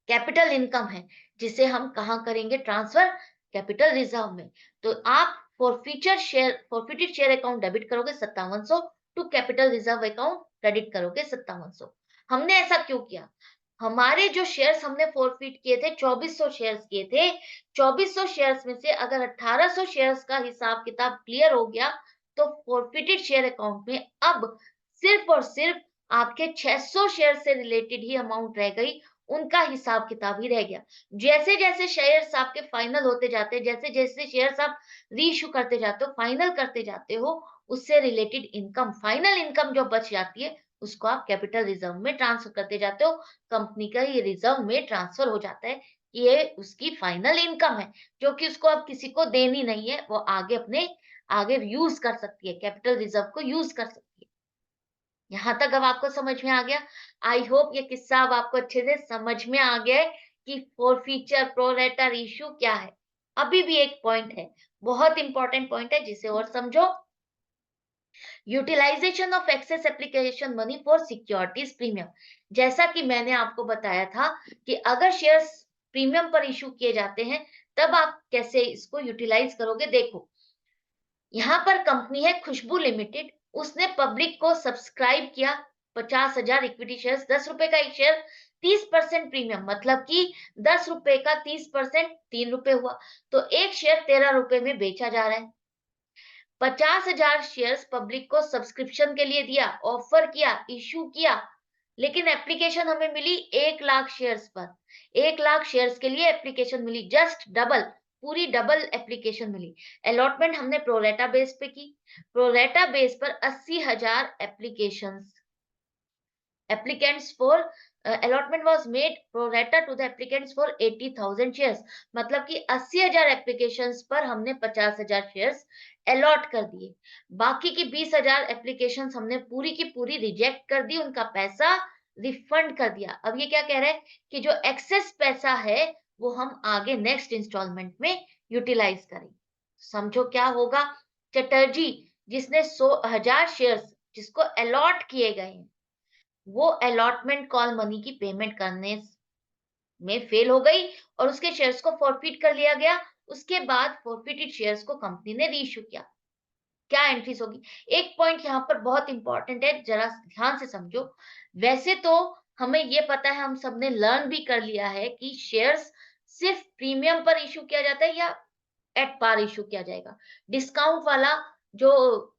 कैपिटल इनकम है, जिसे हम कहाँ करेंगे ट्रांसफर, कैपिटल रिजर्व में। तो आप फॉरफिटेड शेयर अकाउंट डेबिट करोगे 5700, to capital reserve account credit करोगे 5700। हमने ऐसा क्यों किया, हमारे जो शेयर्स हमने फॉरफिट किए थे 2400 शेयर्स किए थे, 2400 शेयर्स में से अगर 1800 शेयर्स का हिसाब किताब क्लियर हो गया, तो फॉरफिटेड शेयर अकाउंट में अब सिर्फ और सिर्फ आपके 600 शेयर से रिलेटेड ही अमाउंट रह गई, उनका हिसाब किताब ही रह गया। जैसे जैसे शेयर्स आपके फाइनल होते जाते हैं, जैसे जैसे शेयर्स आप रीइश्यू करते जाते हो, फाइनल करते जाते हो, उससे रिलेटेड इनकम, फाइनल इनकम जो बच जाती है, उसको आप कैपिटल रिजर्व में ट्रांसफर करते जाते हो। कंपनी का ये रिजर्व में ट्रांसफर हो जाता है, ये उसकी फाइनल इनकम है, जो कि उसको अब किसी को देनी नहीं है, वो आगे अपने आगे यूज कर सकती है, कैपिटल रिजर्व को यूज कर सकती है। यहाँ तक अब आपको समझ में आ गया। आई होप ये किस्सा अब आपको अच्छे से समझ में आ गया है कि फॉरफीचर प्रो रेटा इश्यू क्या है। अभी भी एक पॉइंट है, बहुत इंपॉर्टेंट पॉइंट है, जिसे और समझो। Utilisation of excess application money for securities premium. जैसा कि मैंने आपको बताया था कि अगर शेयर्स प्रीमियम पर इशू किए जाते हैं, तब आप कैसे इसको यूटिलाइज करोगे। देखो, यहाँ पर कंपनी है खुशबू लिमिटेड, उसने पब्लिक को सब्सक्राइब किया 50,000 इक्विटी शेयर्स, 10 रुपए का एक शेयर, 30% प्रीमियम, मतलब कि 10 रुपए का 30% 3 रुपए हुआ, तो एक शेयर 13 रुपए में बेचा जा रहा है। 50,000 शेयर्स पब्लिक को सब्सक्रिप्शन के लिए दिया, ऑफर किया, इश्यू किया, लेकिन एप्लीकेशन हमें मिली 1 लाख शेयर्स पर। 1 लाख शेयर्स के लिए एप्लीकेशन मिली, जस्ट डबल, पूरी डबल एप्लीकेशन मिली। अलॉटमेंट हमने प्रोरेटा बेस पे की, प्रोरेटा बेस पर 80,000 application, applicants for allotment was made pro rata to the applicants for 80,000 shares, मतलब कि 80,000 एप्लीकेशंस पर हमने 50,000 शेयर्स अलॉट कर दिए। बाकी की 20,000 एप्लीकेशंस हमने पूरी की पूरी रिजेक्ट कर दी, उनका पैसा रिफंड कर दिया। अब ये क्या कह रहा है कि जो एक्सेस पैसा है वो हम आगे नेक्स्ट इंस्टॉलमेंट में यूटिलाइज करेंगे। समझो क्या होगा, चटर्जी जिसने 100,000 शेयर्स जिसको अलॉट किए गए हैं, वो अलॉटमेंट कॉल मनी की पेमेंट करने में फेल हो गई और उसके शेयर्स को फॉरफिट कर लिया गया। उसके बाद फॉरफिटेड शेयर्स को कंपनी ने रीइश्यू किया। क्या एंट्रीज होगी, एक पॉइंट यहाँ पर बहुत इंपॉर्टेंट है, जरा ध्यान से समझो। वैसे तो हमें ये पता है, हम सबने लर्न भी कर लिया है कि शेयर्स सिर्फ प्रीमियम पर इश्यू किया जाता है या एट पार इश्यू किया जाएगा। डिस्काउंट वाला जो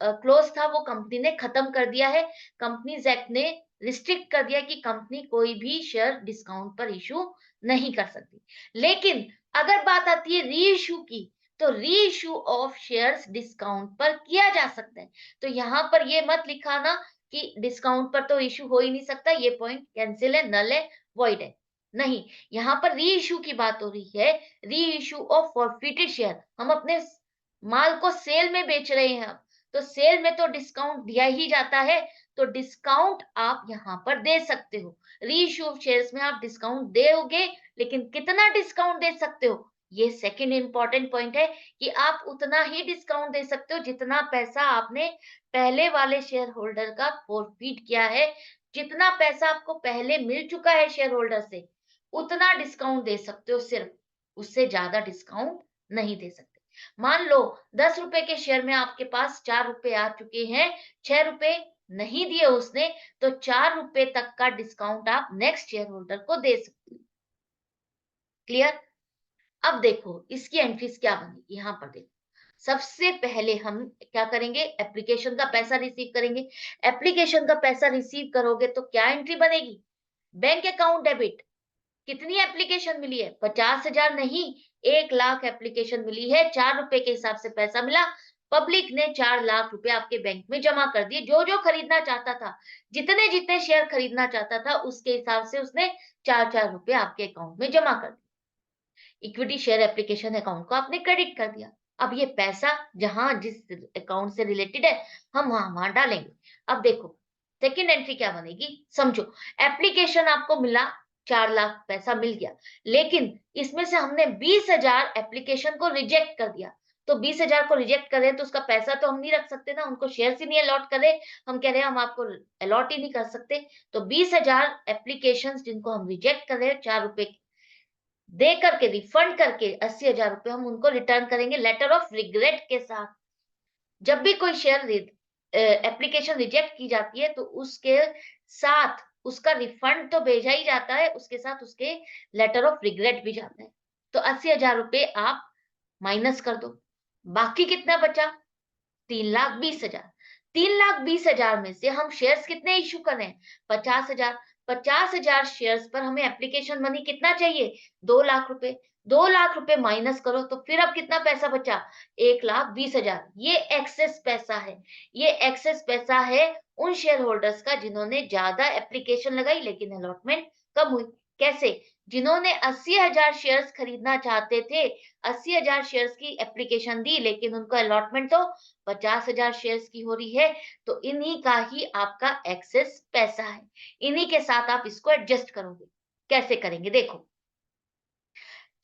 क्लोज था वो कंपनी ने खत्म कर दिया है। कंपनीज एक्ट ने रिस्ट्रिक्ट कर दिया कि कंपनी कोई भी शेयर डिस्काउंट पर इशू नहीं कर सकती। लेकिन अगर बात आती है री इशू की, तो री इशू ऑफ शेयर्स डिस्काउंट पर किया जा सकता है। तो यहाँ पर ये मत लिखा ना कि डिस्काउंट पर तो इशू हो ही नहीं सकता, ये पॉइंट कैंसिल है, नल है, वॉइड है। नहीं, यहाँ पर री इशू की बात हो रही है, री इशू ऑफ फॉरफिटेड शेयर। हम अपने माल को सेल में बेच रहे हैं, तो सेल में तो डिस्काउंट दिया ही जाता है, तो डिस्काउंट आप यहाँ पर दे सकते हो। री इशू ऑफ शेयर्स में आप डिस्काउंट दोगे, लेकिन कितना डिस्काउंट दे सकते हो, ये सेकंड इंपॉर्टेंट पॉइंट है कि आप उतना ही डिस्काउंट दे सकते हो जितना पैसा आपने पहले वाले शेयर होल्डर का फॉरफिट किया है। जितना पैसा आपको पहले मिल चुका है शेयर होल्डर से, उतना डिस्काउंट दे सकते हो सिर्फ, उससे ज्यादा डिस्काउंट नहीं दे सकते। मान लो 10 रुपए के शेयर में आपके पास 4 रुपए आ चुके हैं, 6 रुपए नहीं दिए उसने, तो 4 रुपए तक का डिस्काउंट आप नेक्स्ट शेयर होल्डर को दे सकते हो। क्लियर? अब देखो इसकी एंट्रीज क्या बनेगी, यहाँ पर देखो। सबसे पहले हम क्या करेंगे, एप्लीकेशन का पैसा रिसीव करेंगे। एप्लीकेशन का पैसा रिसीव करोगे तो क्या एंट्री बनेगी, बैंक अकाउंट डेबिट। कितनी एप्लीकेशन मिली है, 50,000 नहीं, 1 लाख एप्लीकेशन मिली है, 4 रुपए के हिसाब से पैसा मिला। पब्लिक ने 4 लाख रुपए आपके बैंक में जमा कर दिए। जो जो खरीदना चाहता था, जितने जितने शेयर खरीदना चाहता था, उसके हिसाब से उसने 4-4 रुपए आपके अकाउंट में जमा कर दिए। इक्विटी शेयर एप्लीकेशन अकाउंट को आपने क्रेडिट कर दिया। अब ये पैसा जहां जिस अकाउंट से रिलेटेड है, हम वहां डालेंगे। अब देखो सेकंड एंट्री क्या बनेगी, समझो। एप्लीकेशन आपको मिला, 4 लाख पैसा मिल गया, लेकिन इसमें से हमने 20,000 एप्लीकेशन को रिजेक्ट कर दिया। तो 20,000 को रिजेक्ट कर रहे हैं तो उसका पैसा तो हम नहीं रख सकते ना, उनको शेयर ही नहीं अलॉट कर रहे। हम कह रहे हैं हम आपको अलॉट ही नहीं कर सकते। तो 20,000 एप्लीकेशन जिनको हम रिजेक्ट कर रहे हैं, 4 रुपए दे करके, रिफंड करके 80,000 रुपए हम उनको रिटर्न करेंगे लेटर ऑफ रिग्रेट के साथ। जब भी कोई शेयर एप्लीकेशन रिजेक्ट की जाती है तो उसके साथ उसका रिफंड तो भेजा ही जाता है, उसके साथ उसके लेटर ऑफ रिग्रेट भी जाता है। तो 80,000 रुपए आप माइनस कर दो, बाकी कितना बचा, 3,20,000। 3,20,000 में से हम शेयर्स कितने इश्यू कर रहे हैं, 50,000। 50,000 शेयर्स पर हमें एप्लीकेशन मनी कितना चाहिए, 2 लाख रुपए। 2 लाख रुपए माइनस करो तो फिर अब कितना पैसा बचा, 1,20,000। ये एक्सेस पैसा है। ये एक्सेस पैसा है उन शेयर होल्डर्स का जिन्होंने ज्यादा एप्लीकेशन लगाई लेकिन अलॉटमेंट कम हुई। कैसे, जिन्होंने 80,000 शेयर्स खरीदना चाहते थे, 80,000 शेयर्स की एप्लीकेशन दी, लेकिन उनको अलॉटमेंट तो 50,000 शेयर्स की हो रही है। तो इन्हीं का ही आपका एक्सेस पैसा है, इन्हीं के साथ आप इसको एडजस्ट करोगे। कैसे करेंगे देखो,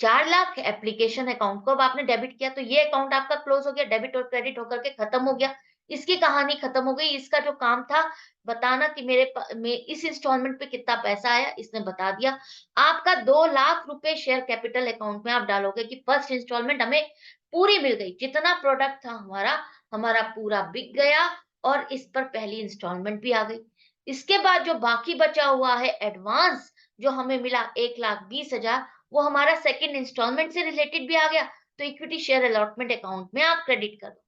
4 लाख एप्लीकेशन अकाउंट को अब आपने डेबिट किया तो ये अकाउंट आपका क्लोज हो गया, डेबिट और क्रेडिट होकर के खत्म हो गया। इसकी कहानी खत्म हो गई। इसका जो काम था बताना कि में इस इंस्टॉलमेंट पे कितना पैसा आया, इसने बता दिया। आपका 2 लाख रुपए शेयर कैपिटल अकाउंट में आप डालोगे कि फर्स्ट इंस्टॉलमेंट हमें पूरी मिल गई, जितना प्रोडक्ट था हमारा, हमारा पूरा बिक गया और इस पर पहली इंस्टॉलमेंट भी आ गई। इसके बाद जो बाकी बचा हुआ है एडवांस, जो हमें मिला 1,20,000, वो हमारा सेकंड इंस्टॉलमेंट से रिलेटेड भी आ गया। तो इक्विटी शेयर अलॉटमेंट अकाउंट में आप क्रेडिट कर दो।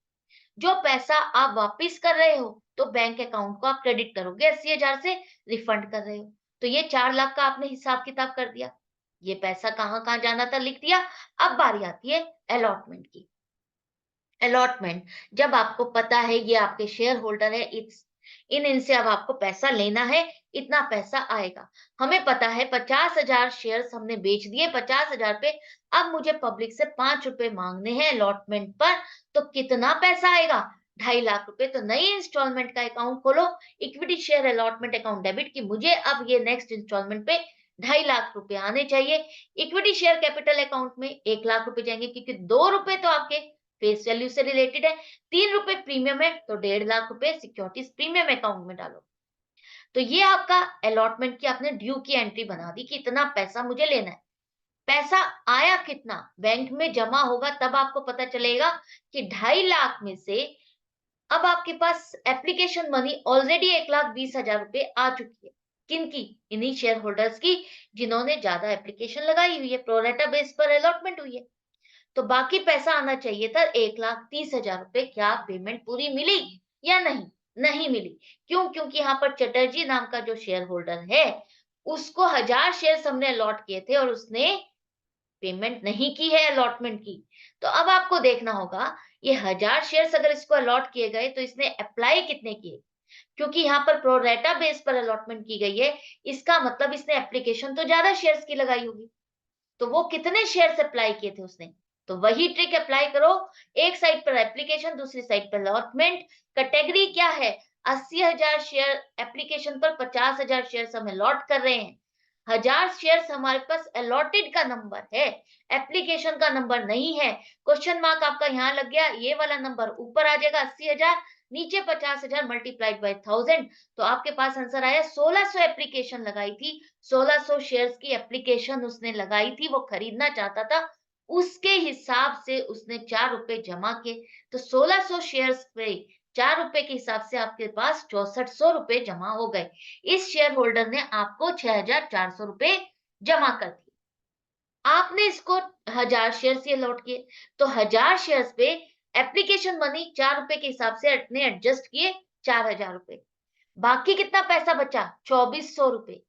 जो पैसा आप वापस कर रहे हो तो बैंक अकाउंट को आप क्रेडिट करोगे, 80,000 से रिफंड कर रहे हो। तो ये 4 लाख का आपने हिसाब किताब कर दिया। ये पैसा कहाँ कहाँ जाना था लिख दिया। अब बारी आती है अलॉटमेंट की। अलॉटमेंट, जब आपको पता है ये आपके शेयर होल्डर है, इनसे अब आपको पैसा लेना है, इतना पैसा आएगा। हमें पता है 50,000 शेयर्स हमने बेच दिए 50,000 पे। अब मुझे पब्लिक से 5 रुपए मांगने हैं अलॉटमेंट पर। तो कितना पैसा आएगा, 2.5 लाख रुपए। तो नई इंस्टॉलमेंट का अकाउंट खोलो, equity share allotment account debit, की मुझे अब ये नेक्स्ट इंस्टॉलमेंट पे 2.5 लाख रुपए आने चाहिए। इक्विटी शेयर कैपिटल अकाउंट में 1 लाख रुपए जाएंगे, क्योंकि 2 रुपए तो आपके फेस वैल्यू से रिलेटेड है, 3 रुपए प्रीमियम है, तो 1.5 लाख रुपए सिक्योरिटीज प्रीमियम अकाउंट में डालो। तो ये आपका अलॉटमेंट की आपने ड्यू की एंट्री बना दी कि इतना पैसा मुझे लेना है। पैसा आया कितना, बैंक में जमा होगा तब आपको पता चलेगा कि 2.5 लाख में से अब आपके पास एप्लीकेशन मनी ऑलरेडी 1,20,000 रुपए आ चुकी है। किनकी, इन्हीं शेयर होल्डर्स की जिन्होंने ज्यादा एप्लीकेशन लगाई हुई है, प्रोरेटा बेस पर अलॉटमेंट हुई है। तो बाकी पैसा आना चाहिए था 1,30,000 रुपए। क्या पेमेंट पूरी मिली या नहीं, नहीं मिली। क्यों, क्योंकि यहाँ पर चटर्जी नाम का जो शेयर होल्डर है, उसको 1,000 शेयर हमने अलॉट किए थे और उसने पेमेंट नहीं की है अलॉटमेंट की। तो अब आपको देखना होगा ये 1,000 शेयर्स अगर इसको अलॉट किए गए तो इसने अप्लाई कितने किए, क्योंकि यहाँ पर प्रोरेटा बेस पर अलॉटमेंट की गई है, इसका मतलब इसने एप्लीकेशन तो ज्यादा शेयर्स की लगाई होगी। तो वो कितने शेयर्स अप्लाई किए थे उसने, तो वही ट्रिक अप्लाई करो। एक साइड पर एप्लीकेशन, दूसरी साइड पर अलॉटमेंट। कैटेगरी क्या है, 80,000 शेयर एप्लीकेशन पर, 50,000 शेयर हम अलॉट कर रहे हैं। 1,000 शेयर्स हमारे पास अलॉटेड का नंबर है, एप्लीकेशन का नंबर नहीं है। क्वेश्चन मार्क आपका यहाँ लग गया, ये वाला नंबर ऊपर आ जाएगा 80,000, नीचे 50,000 मल्टीप्लाइड बाय 1,000। तो आपके पास आंसर आया 1,600 एप्लीकेशन लगाई थी, 1,600 शेयर्स की एप्लीकेशन उसने लगाई थी, वो खरीदना चाहता था, उसके हिसाब से उसने 4 रुपए जमा किए। तो 1,600 शेयर्स पे ₹4 के हिसाब से आपके पास 6400 जमा हो गए। इस शेयर होल्डर ने आपको ₹6400 जमा कर दिए। आपने इसको 1000 शेयर्स ये अलॉट किए, तो 1000 शेयर्स पे एप्लीकेशन मनी ₹4 के हिसाब से ने एडजस्ट किए ₹4000। बाकी कितना पैसा बचा? ₹2400।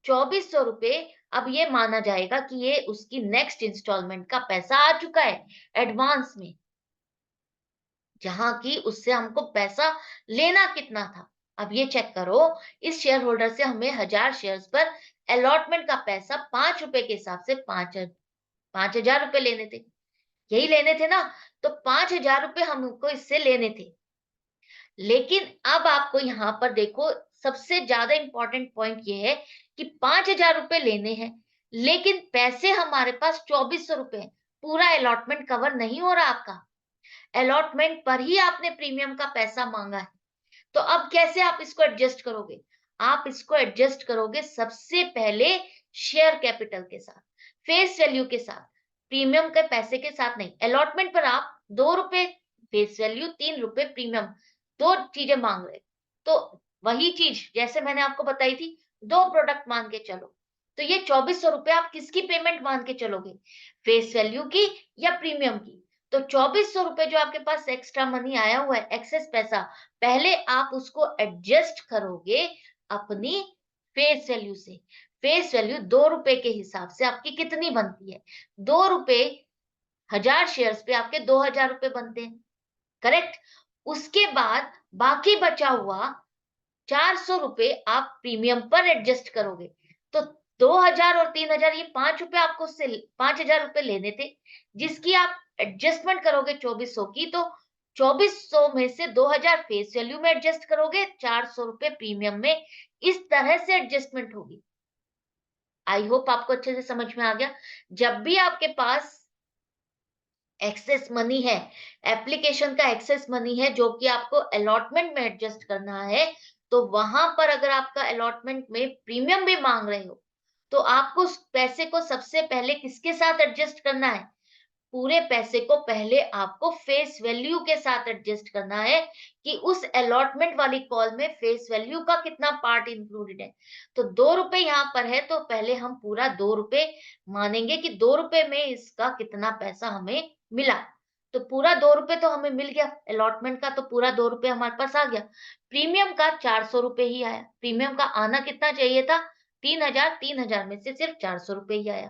₹2400 अब ये माना जाएगा कि ये उसकी नेक्स्ट इंस्टॉलमेंट का पैसा आ चुका है एडवांस में, जहां की उससे हमको पैसा लेना कितना था। अब ये चेक करो, इस शेयर होल्डर से हमें 1000 शेयर्स पर अलॉटमेंट का पैसा ₹5 के हिसाब से 5000 लेने थे। यही लेने थे ना, तो ₹5000 हमको इससे लेने थे। लेकिन अब आपको यहाँ पर देखो, सबसे ज्यादा इंपॉर्टेंट पॉइंट ये है कि ₹5000 लेने हैं, लेकिन पैसे हमारे पास ₹2400 हैं। पूरा अलॉटमेंट कवर नहीं हो रहा आपका। अलॉटमेंट पर ही आपने प्रीमियम का पैसा मांगा है। तो अब कैसे आप इसको एडजस्ट करोगे? आप इसको एडजस्ट करोगे सबसे पहले शेयर कैपिटल के साथ, फेस वैल्यू के साथ, प्रीमियम के पैसे के साथ नहीं। अलॉटमेंट पर आप ₹2 फेस वैल्यू, ₹3 प्रीमियम, दो चीजें मांग रहे। तो वही चीज जैसे मैंने आपको बताई थी, दो प्रोडक्ट मान के चलो, तो ये ₹2400 आप किसकी पेमेंट मान के चलोगे? फेस वैल्यू की या प्रीमियम की? तो ₹2400 जो आपके पास एक्स्ट्रा मनी आया हुआ है, एक्सेस पैसा, पहले आप उसको एडजस्ट करोगे अपनी फेस वैल्यू से। फेस वैल्यू ₹2 के हिसाब से आपकी कितनी बनती है? ₹2, 1000 शेयर्स पे आपके ₹2000 बनते हैं, करेक्ट? उसके बाद बाकी बचा हुआ ₹400 आप प्रीमियम पर एडजस्ट करोगे। तो 2000 और 3000, ये ₹5 आपको उससे ₹5000 लेने थे, जिसकी आप एडजस्टमेंट करोगे 2400 की, तो 2400 में से 2000 फेस वैल्यू में एडजस्ट करोगे, ₹400 प्रीमियम में। इस तरह से एडजस्टमेंट होगी। आई होप आपको अच्छे से समझ में आ गया। जब भी आपके पास एक्सेस मनी है, एप्लीकेशन का एक्सेस मनी है जो कि आपको अलॉटमेंट में एडजस्ट करना है, तो वहां पर अगर आपका अलॉटमेंट में प्रीमियम भी मांग रहे हो, तो आपको उस पैसे को सबसे पहले किसके साथ एडजस्ट करना है? पूरे पैसे को पहले आपको फेस वैल्यू के साथ एडजस्ट करना है कि उस अलॉटमेंट वाली कॉल में फेस वैल्यू का कितना पार्ट इंक्लूडेड है। तो ₹2 यहाँ पर है, तो पहले हम पूरा ₹2 मानेंगे कि ₹2 में इसका कितना पैसा हमें मिला। तो पूरा ₹2 तो हमें मिल गया, अलॉटमेंट का तो पूरा ₹2 हमारे पास आ गया। प्रीमियम का ₹400 ही आया। प्रीमियम का आना कितना चाहिए था? 3000, 3000 में से सिर्फ ₹400 ही आया।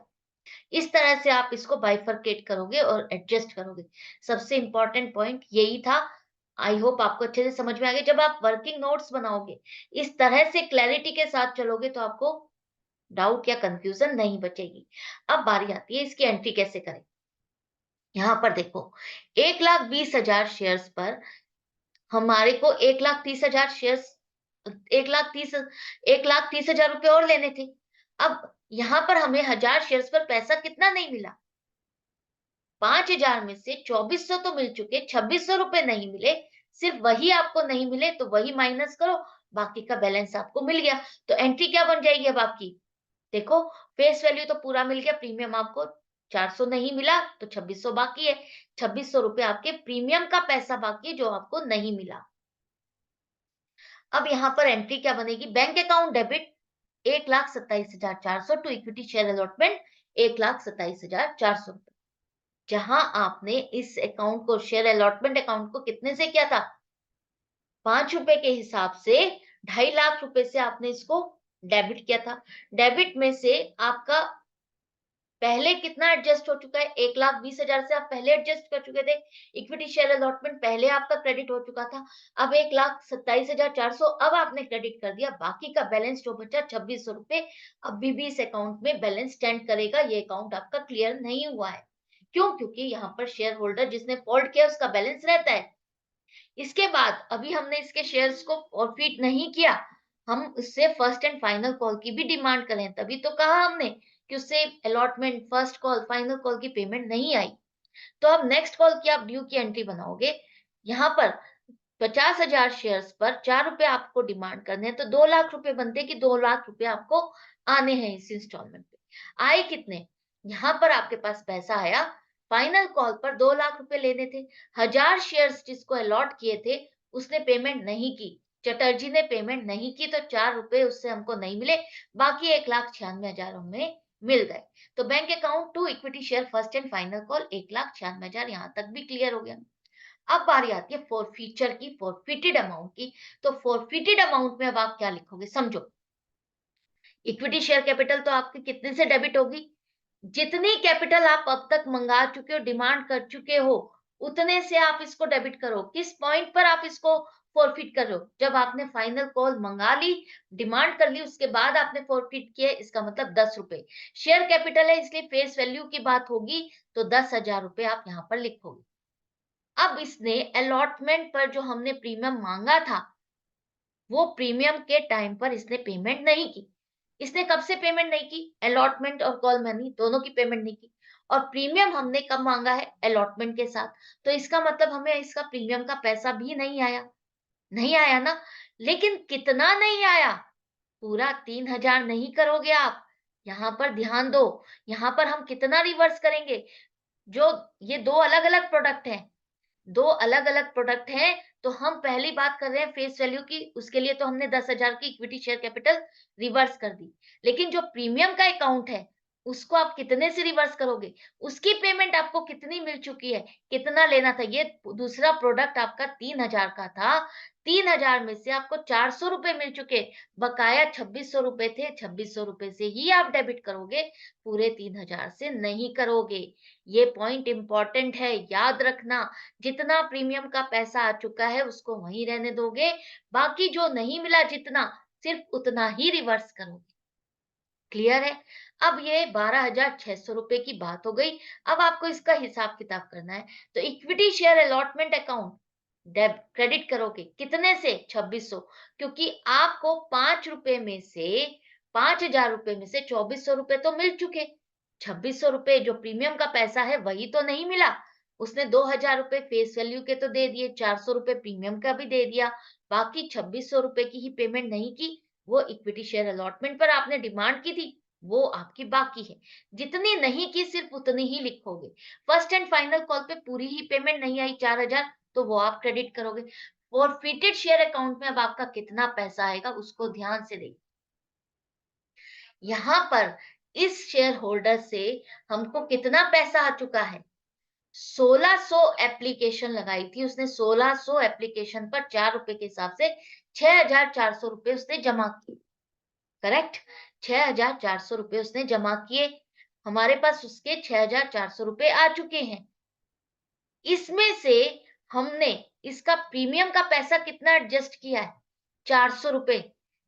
इस तरह से आप इसको बाइफरकेट करोगे और एडजस्ट करोगे। सबसे इंपॉर्टेंट पॉइंट यही था। आई होप आपको अच्छे से समझ में आ गया। जब आप वर्किंग नोट्स बनाओगे, इस तरह से क्लैरिटी के साथ चलोगे, तो आपको डाउट या कंफ्यूजन नहीं बचेगी। अब बारी आती है इसकी एंट्री कैसे करें। यहाँ पर देखो, 1,20,000 शेयर्स पर हमारे को 1,30,000 शेयर्स, 1,30,000 और लेने थे। अब यहाँ पर हमें 1000 शेयर्स पर पैसा कितना नहीं मिला? 5000 में से 2400 तो मिल चुके, ₹2600 नहीं मिले। सिर्फ वही आपको नहीं मिले, तो वही माइनस करो, बाकी का बैलेंस आपको मिल गया। तो एंट्री क्या बन जाएगी अब आपकी? देखो, फेस वैल्यू तो पूरा मिल गया, प्रीमियम आपको 400 नहीं मिला, तो 2600 बाकी है। ₹2600 आपके प्रीमियम का पैसा बाकी है जो आपको नहीं मिला। अब यहाँ पर एंट्री क्या बनेगी? Bank account debit 1,27,400 to equity share allotment 1,27,400। जहां आपने इस अकाउंट को, शेयर अलॉटमेंट अकाउंट को कितने से किया था? ₹5 के हिसाब से 2.5 लाख से आपने इसको डेबिट किया था। डेबिट में से आपका पहले कितना एडजस्ट हो चुका है? 1,20,000 से आप पहले एडजस्ट कर चुके थे। इक्विटी शेयर अलॉटमेंट पहले आपका क्रेडिट हो चुका था। अब 1,27,400 अब आपने क्रेडिट कर दिया। बाकी का बैलेंस जो बचा ₹2600 अभी भी इस अकाउंट में बैलेंस स्टैंड करेगा। ये अकाउंट आपका क्लियर नहीं हुआ है। क्यों? क्योंकि यहाँ पर शेयर होल्डर जिसने फोल्ड किया उसका बैलेंस रहता है। इसके बाद अभी हमने इसके शेयर्स को फॉरफिट नहीं किया, हम उससे फर्स्ट एंड फाइनल कॉल की भी डिमांड करें, तभी तो कहा हमने कि उससे allotment, first call, final call की पेमेंट नहीं आई। तो अब नेक्स्ट कॉल की आप ड्यू की एंट्री बनाओगे। यहाँ पर 50,000 शेयर्स पर ₹4 आपको डिमांड करने हैं, तो ₹2 लाख बनते हैं कि ₹2 लाख आपको आने हैं इस इंस्टॉलमेंट पे। आए कितने? यहाँ पर आपके पास पैसा आया, फाइनल कॉल पर ₹2 लाख लेने थे। 1000 शेयर्स जिसको अलॉट किए थे, उसने पेमेंट नहीं की, चटर्जी ने पेमेंट नहीं की, तो 4 रुपए उससे हमको नहीं मिले, बाकी 1,96,000 हमें मिल गए। तो bank account to equity share first and final call 1,96,000, यहाँ तक भी क्लियर हो गया। अब बारी आती है फॉरफीचर की, फॉरफिटेड अमाउंट की। तो फॉरफिटेड अमाउंट में अब आप क्या लिखोगे, समझो। इक्विटी शेयर कैपिटल तो आपकी कितने से डेबिट होगी, जितनी कैपिटल आप अब तक मंगा चुके हो, डिमांड कर चुके हो, उतने से आप इसको डेबिट करो। किस पॉइंट पर आप इसको फॉरफिट कर रहे हो, जब आपने फाइनल कॉल मंगा ली, डिमांड कर ली, उसके बाद आपने फॉरफिट किया, इसका मतलब 10 रुपए। शेयर कैपिटल है इसलिए फेस वैल्यू की बात होगी, तो 10,000 रुपए आप यहाँ पर लिखोगे। अब इसने अलॉटमेंट पर जो हमने प्रीमियम मांगा था, वो प्रीमियम के टाइम पर इसने पेमेंट नहीं की। इसने कब से पेमेंट नहीं की, अलॉटमेंट और कॉल मनी दोनों की पेमेंट नहीं की। और प्रीमियम हमने कब मांगा है, अलॉटमेंट के साथ। तो इसका मतलब हमें इसका प्रीमियम का पैसा भी नहीं आया, नहीं आया ना। लेकिन कितना नहीं आया, पूरा 3,000 नहीं करोगे आप। यहाँ पर ध्यान दो, यहाँ पर हम कितना रिवर्स करेंगे। जो ये दो अलग अलग प्रोडक्ट हैं, दो अलग-अलग प्रोडक्ट हैं, तो हम पहली बात कर रहे हैं फेस वैल्यू की, उसके लिए तो हमने 10,000 की इक्विटी शेयर कैपिटल रिवर्स कर दी। लेकिन जो प्रीमियम का अकाउंट है, उसको आप कितने से रिवर्स करोगे? उसकी पेमेंट आपको कितनी मिल चुकी है, कितना लेना था? ये दूसरा प्रोडक्ट आपका 3,000 का था, 3,000 में से आपको 400 रुपए मिल चुके, बकाया 2,600 रुपए थे, 2,600 रुपए से ही आप डेबिट करोगे, पूरे 3,000 से नहीं करोगे। ये पॉइंट इंपॉर्टेंट है, याद रखना। जितना प्रीमियम का पैसा आ चुका है उसको वहीं रहने दोगे, बाकी जो नहीं मिला जितना, सिर्फ उतना ही रिवर्स करोगे। क्लियर है? अब ये 12,600 रुपए की बात हो गई। अब आपको इसका हिसाब किताब करना है। तो equity share allotment account debit credit करोगे कितने से, 2,600, क्योंकि आपको 5 रुपए में से, 5,000 रुपए में से 2,400 रुपए तो मिल चुके। 2,600 रुपए जो प्रीमियम का पैसा है वही तो नहीं मिला। उसने 2,000 रुपए फेस वैल्यू के तो दे दिए, 400 रुपए प्रीमियम का भी दे दिया, बाकी 2,600 रुपए की ही पेमेंट नहीं की। वो इक्विटी शेयर अलॉटमेंट पर आपने डिमांड की थी, वो आपकी बाकी है। जितनी नहीं की सिर्फ उतनी ही लिखोगे। फर्स्ट एंड फाइनल कॉल पे पूरी ही पेमेंट नहीं आई 4,000, तो वो आप क्रेडिट करोगे। फॉरफिटेड शेयर अकाउंट में अब आपका कितना पैसा आएगा उसको ध्यान से देखिए। यहाँ पर इस शेयर होल्डर से हमको कितना पैसा आ चुका है, 1600 एप्लीकेशन लगाई थी उसने, 1600 एप्लीकेशन पर 4 रुपए के हिसाब से 6,400 रुपए उसने जमा किए। करेक्ट, 6,400 रुपए उसने जमा किए। हमारे पास उसके 6,400 रुपए आ चुके हैं। इसमें से हमने इसका प्रीमियम का पैसा कितना एडजस्ट किया है, 400 रुपए।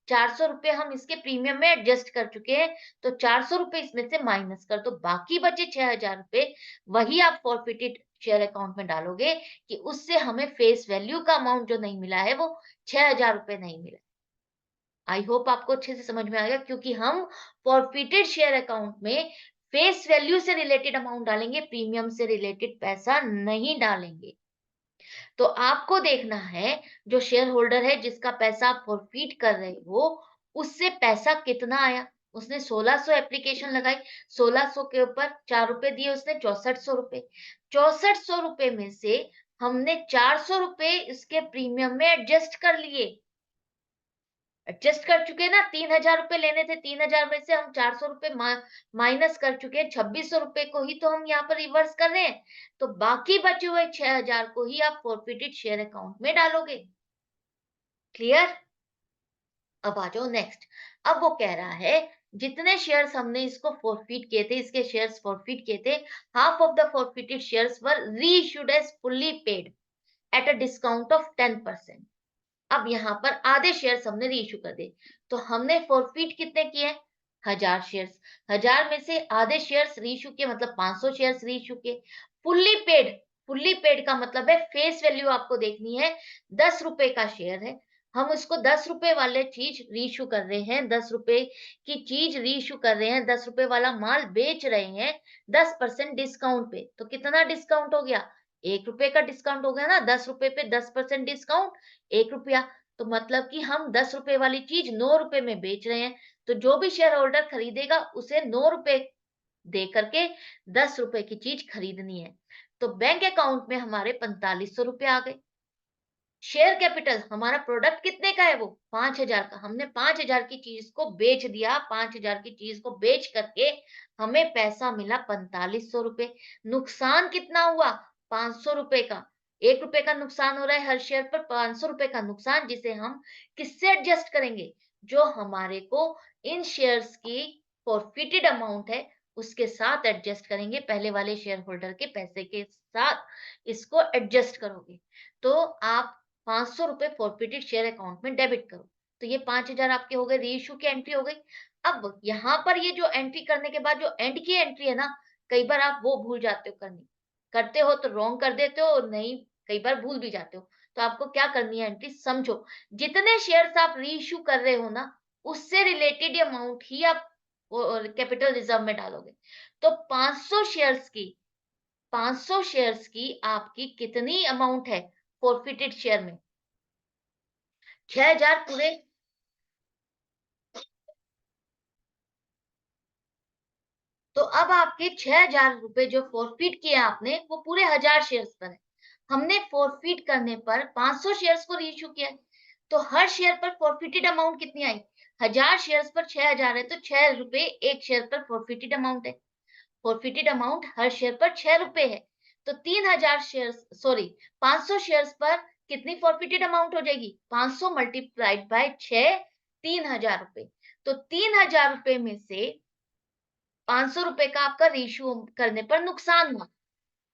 400 रुपए हम इसके प्रीमियम में एडजस्ट कर चुके हैं, तो 400 रुपए इसमें से माइनस कर दो, बाकी बचे 6,000 रुपए, वही आप फॉरफिटेड शेयर अकाउंट में डालोगे कि उससे हमें फेस वैल्यू का अमाउंट जो नहीं मिला है वो 6,000 रुपए नहीं मिला। आई होप आपको अच्छे से समझ में आ गया, क्योंकि हम फॉरफिटेड शेयर अकाउंट में फेस वैल्यू से रिलेटेड अमाउंट डालेंगे, प्रीमियम से रिलेटेड पैसा नहीं डालेंगे। तो आपको देखना है, जो शेयर होल्डर है जिसका पैसा आप फॉरफिट कर रहे हो, उससे पैसा कितना आया। उसने 1600 एप्लीकेशन लगाई, 1600 के ऊपर 4 रुपए दिए उसने, 6400 रुपए। 6400 रुपए में से हमने 400 रुपए इसके प्रीमियम में एडजस्ट कर लिए, एडजस्ट कर चुके ना। 3,000 रुपए लेने थे, 3,000 में से हम 400 रुपए माइनस कर चुके हैं, 2,600 रुपए को ही तो हम यहाँ पर रिवर्स कर रहे हैं। तो बाकी बचे हुए 6,000 को ही आप फॉरफिटेड शेयर अकाउंट में डालोगे। क्लियर? अब आ जाओ नेक्स्ट। अब वो कह रहा है, जितने शेयर्स हमने इसको फॉरफिट किए थे, इसके शेयर्स फॉरफिट किए थे, half of the forfeited shares were reissued as fully paid at a discount of 10%। अब यहाँ पर आधे शेयर्स हमने रीइश्यू कर दिए, तो हमने फॉरफिट कितने किए, 1,000 शेयर्स। 1,000 में से आधे शेयर्स रीइश्यू किए, मतलब 500 शेयर्स रीइश्यू किए। फुल्ली पेड, फुल्ली पेड का मतलब है फेस वैल्यू आपको देखनी है, 10 रुपए का शेयर है, हम उसको 10 रुपए वाले चीज रीइश्यू कर रहे हैं, 10 रुपए की चीज रीइश्यू कर रहे हैं, 10 रुपए वाला माल बेच रहे हैं 10% डिस्काउंट पे। तो कितना डिस्काउंट हो गया, 1 रुपए का डिस्काउंट हो गया ना, 10 रुपए पे 10% डिस्काउंट, 1 रुपया। तो मतलब कि हम 10 रुपए वाली चीज 9 रुपए में बेच रहे हैं। तो जो भी शेयर होल्डर खरीदेगा उसे 9 रुपए दे करके 10 रुपए की चीज खरीदनी है। तो बैंक अकाउंट में हमारे 4,500 रुपए आ गए। शेयर कैपिटल, हमारा प्रोडक्ट कितने का है, वो 5,000 का, हमने 5,000 की चीज को बेच दिया, 5,000 की चीज को बेच करके हमें पैसा मिला 4500 रुपए। नुकसान कितना हुआ, 500 रुपए का। 1 रुपए का नुकसान हो रहा है हर शेयर पर, 500 रुपए का नुकसान, जिसे हम किससे एडजस्ट करेंगे, जो हमारे को इन शेयर्स की फॉरफिटेड अमाउंट है उसके साथ एडजस्ट करेंगे, पहले वाले शेयर होल्डर के पैसे के साथ इसको एडजस्ट करोगे। तो आप 500 रुपए फॉरफिटेड शेयर अकाउंट में डेबिट करो। तो ये 5,000 आपके हो गए, रीइश्यू की एंट्री हो गई। अब यहाँ पर ये जो एंट्री करने के बाद जो एंड की एंट्री है ना, कई बार आप वो भूल जाते हो करनी। करते हो तो रॉन्ग कर देते हो, और नहीं, कई बार भूल भी जाते हो। तो आपको क्या करनी है, एंट्री समझो। जितने शेयर्स आप रीइश्यू कर रहे हो ना, उससे रिलेटेड अमाउंट ही आप कैपिटल रिजर्व में डालोगे। तो 500 शेयर्स की आपकी कितनी अमाउंट है फॉरफिटेड शेयर में, 6,000 पूरे। तो अब आपके 6,000 रुपए जो फॉरफिट किए आपने, वो पूरे 1,000 शेयर्स पर है। हमने फॉरफिट करने पर 500 शेयर्स को रीइश्यू किया है। तो हर शेयर पर फॉरफिटेड अमाउंट कितनी आई, 1,000 शेयर्स पर 6,000 है, तो 6 रुपए एक शेयर पर फॉरफिटेड अमाउंट है। फॉरफिटेड अमाउंट हर शेयर पर 6 रुपए है। तो 3,000 शेयर, सॉरी, 500 शेयर्स पर कितनी फॉरफिटेड अमाउंट हो जाएगी, 500 मल्टीप्लाइड बाय 6, 3,000 रुपए। तो 3,000 रुपए में से 500 रुपए का आपका रेशियो करने पर नुकसान हुआ,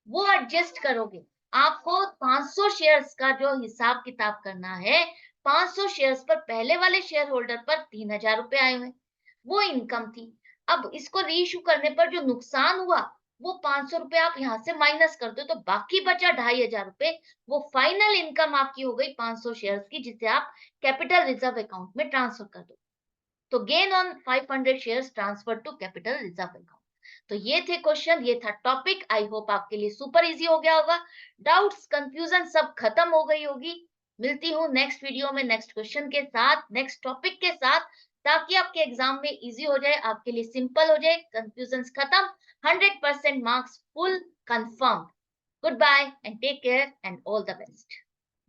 वो एडजस्ट करोगे। आपको 500 शेयर्स का जो हिसाब किताब करना है, 500 शेयर्स पर पहले वाले शेयर होल्डर पर 3,000 रुपए आए हुए, वो इनकम थी। अब इसको रीइश्यू करने पर जो नुकसान हुआ, वो 500 रुपए आप यहाँ से माइनस कर दो, तो बाकी बचा 2,500 रुपए। वो फाइनल इनकम आपकी हो गई 500 शेयर्स की, जिसे आप कैपिटल रिजर्व अकाउंट में ट्रांसफर कर दो। तो gain on 500 shares transfer to capital reserve account. तो ये थे क्वेश्चन, ये था टॉपिक। आई होप आपके लिए सुपर इजी हो गया होगा, डाउट्स कंफ्यूजन सब खत्म हो गई होगी। मिलती हूँ नेक्स्ट वीडियो में नेक्स्ट क्वेश्चन के साथ, नेक्स्ट टॉपिक के साथ, ताकि आपके एग्जाम में इजी हो जाए, आपके लिए सिंपल हो जाए, कंफ्यूजन खत्म, 100% marks full confirm. Good bye and take care and all the best.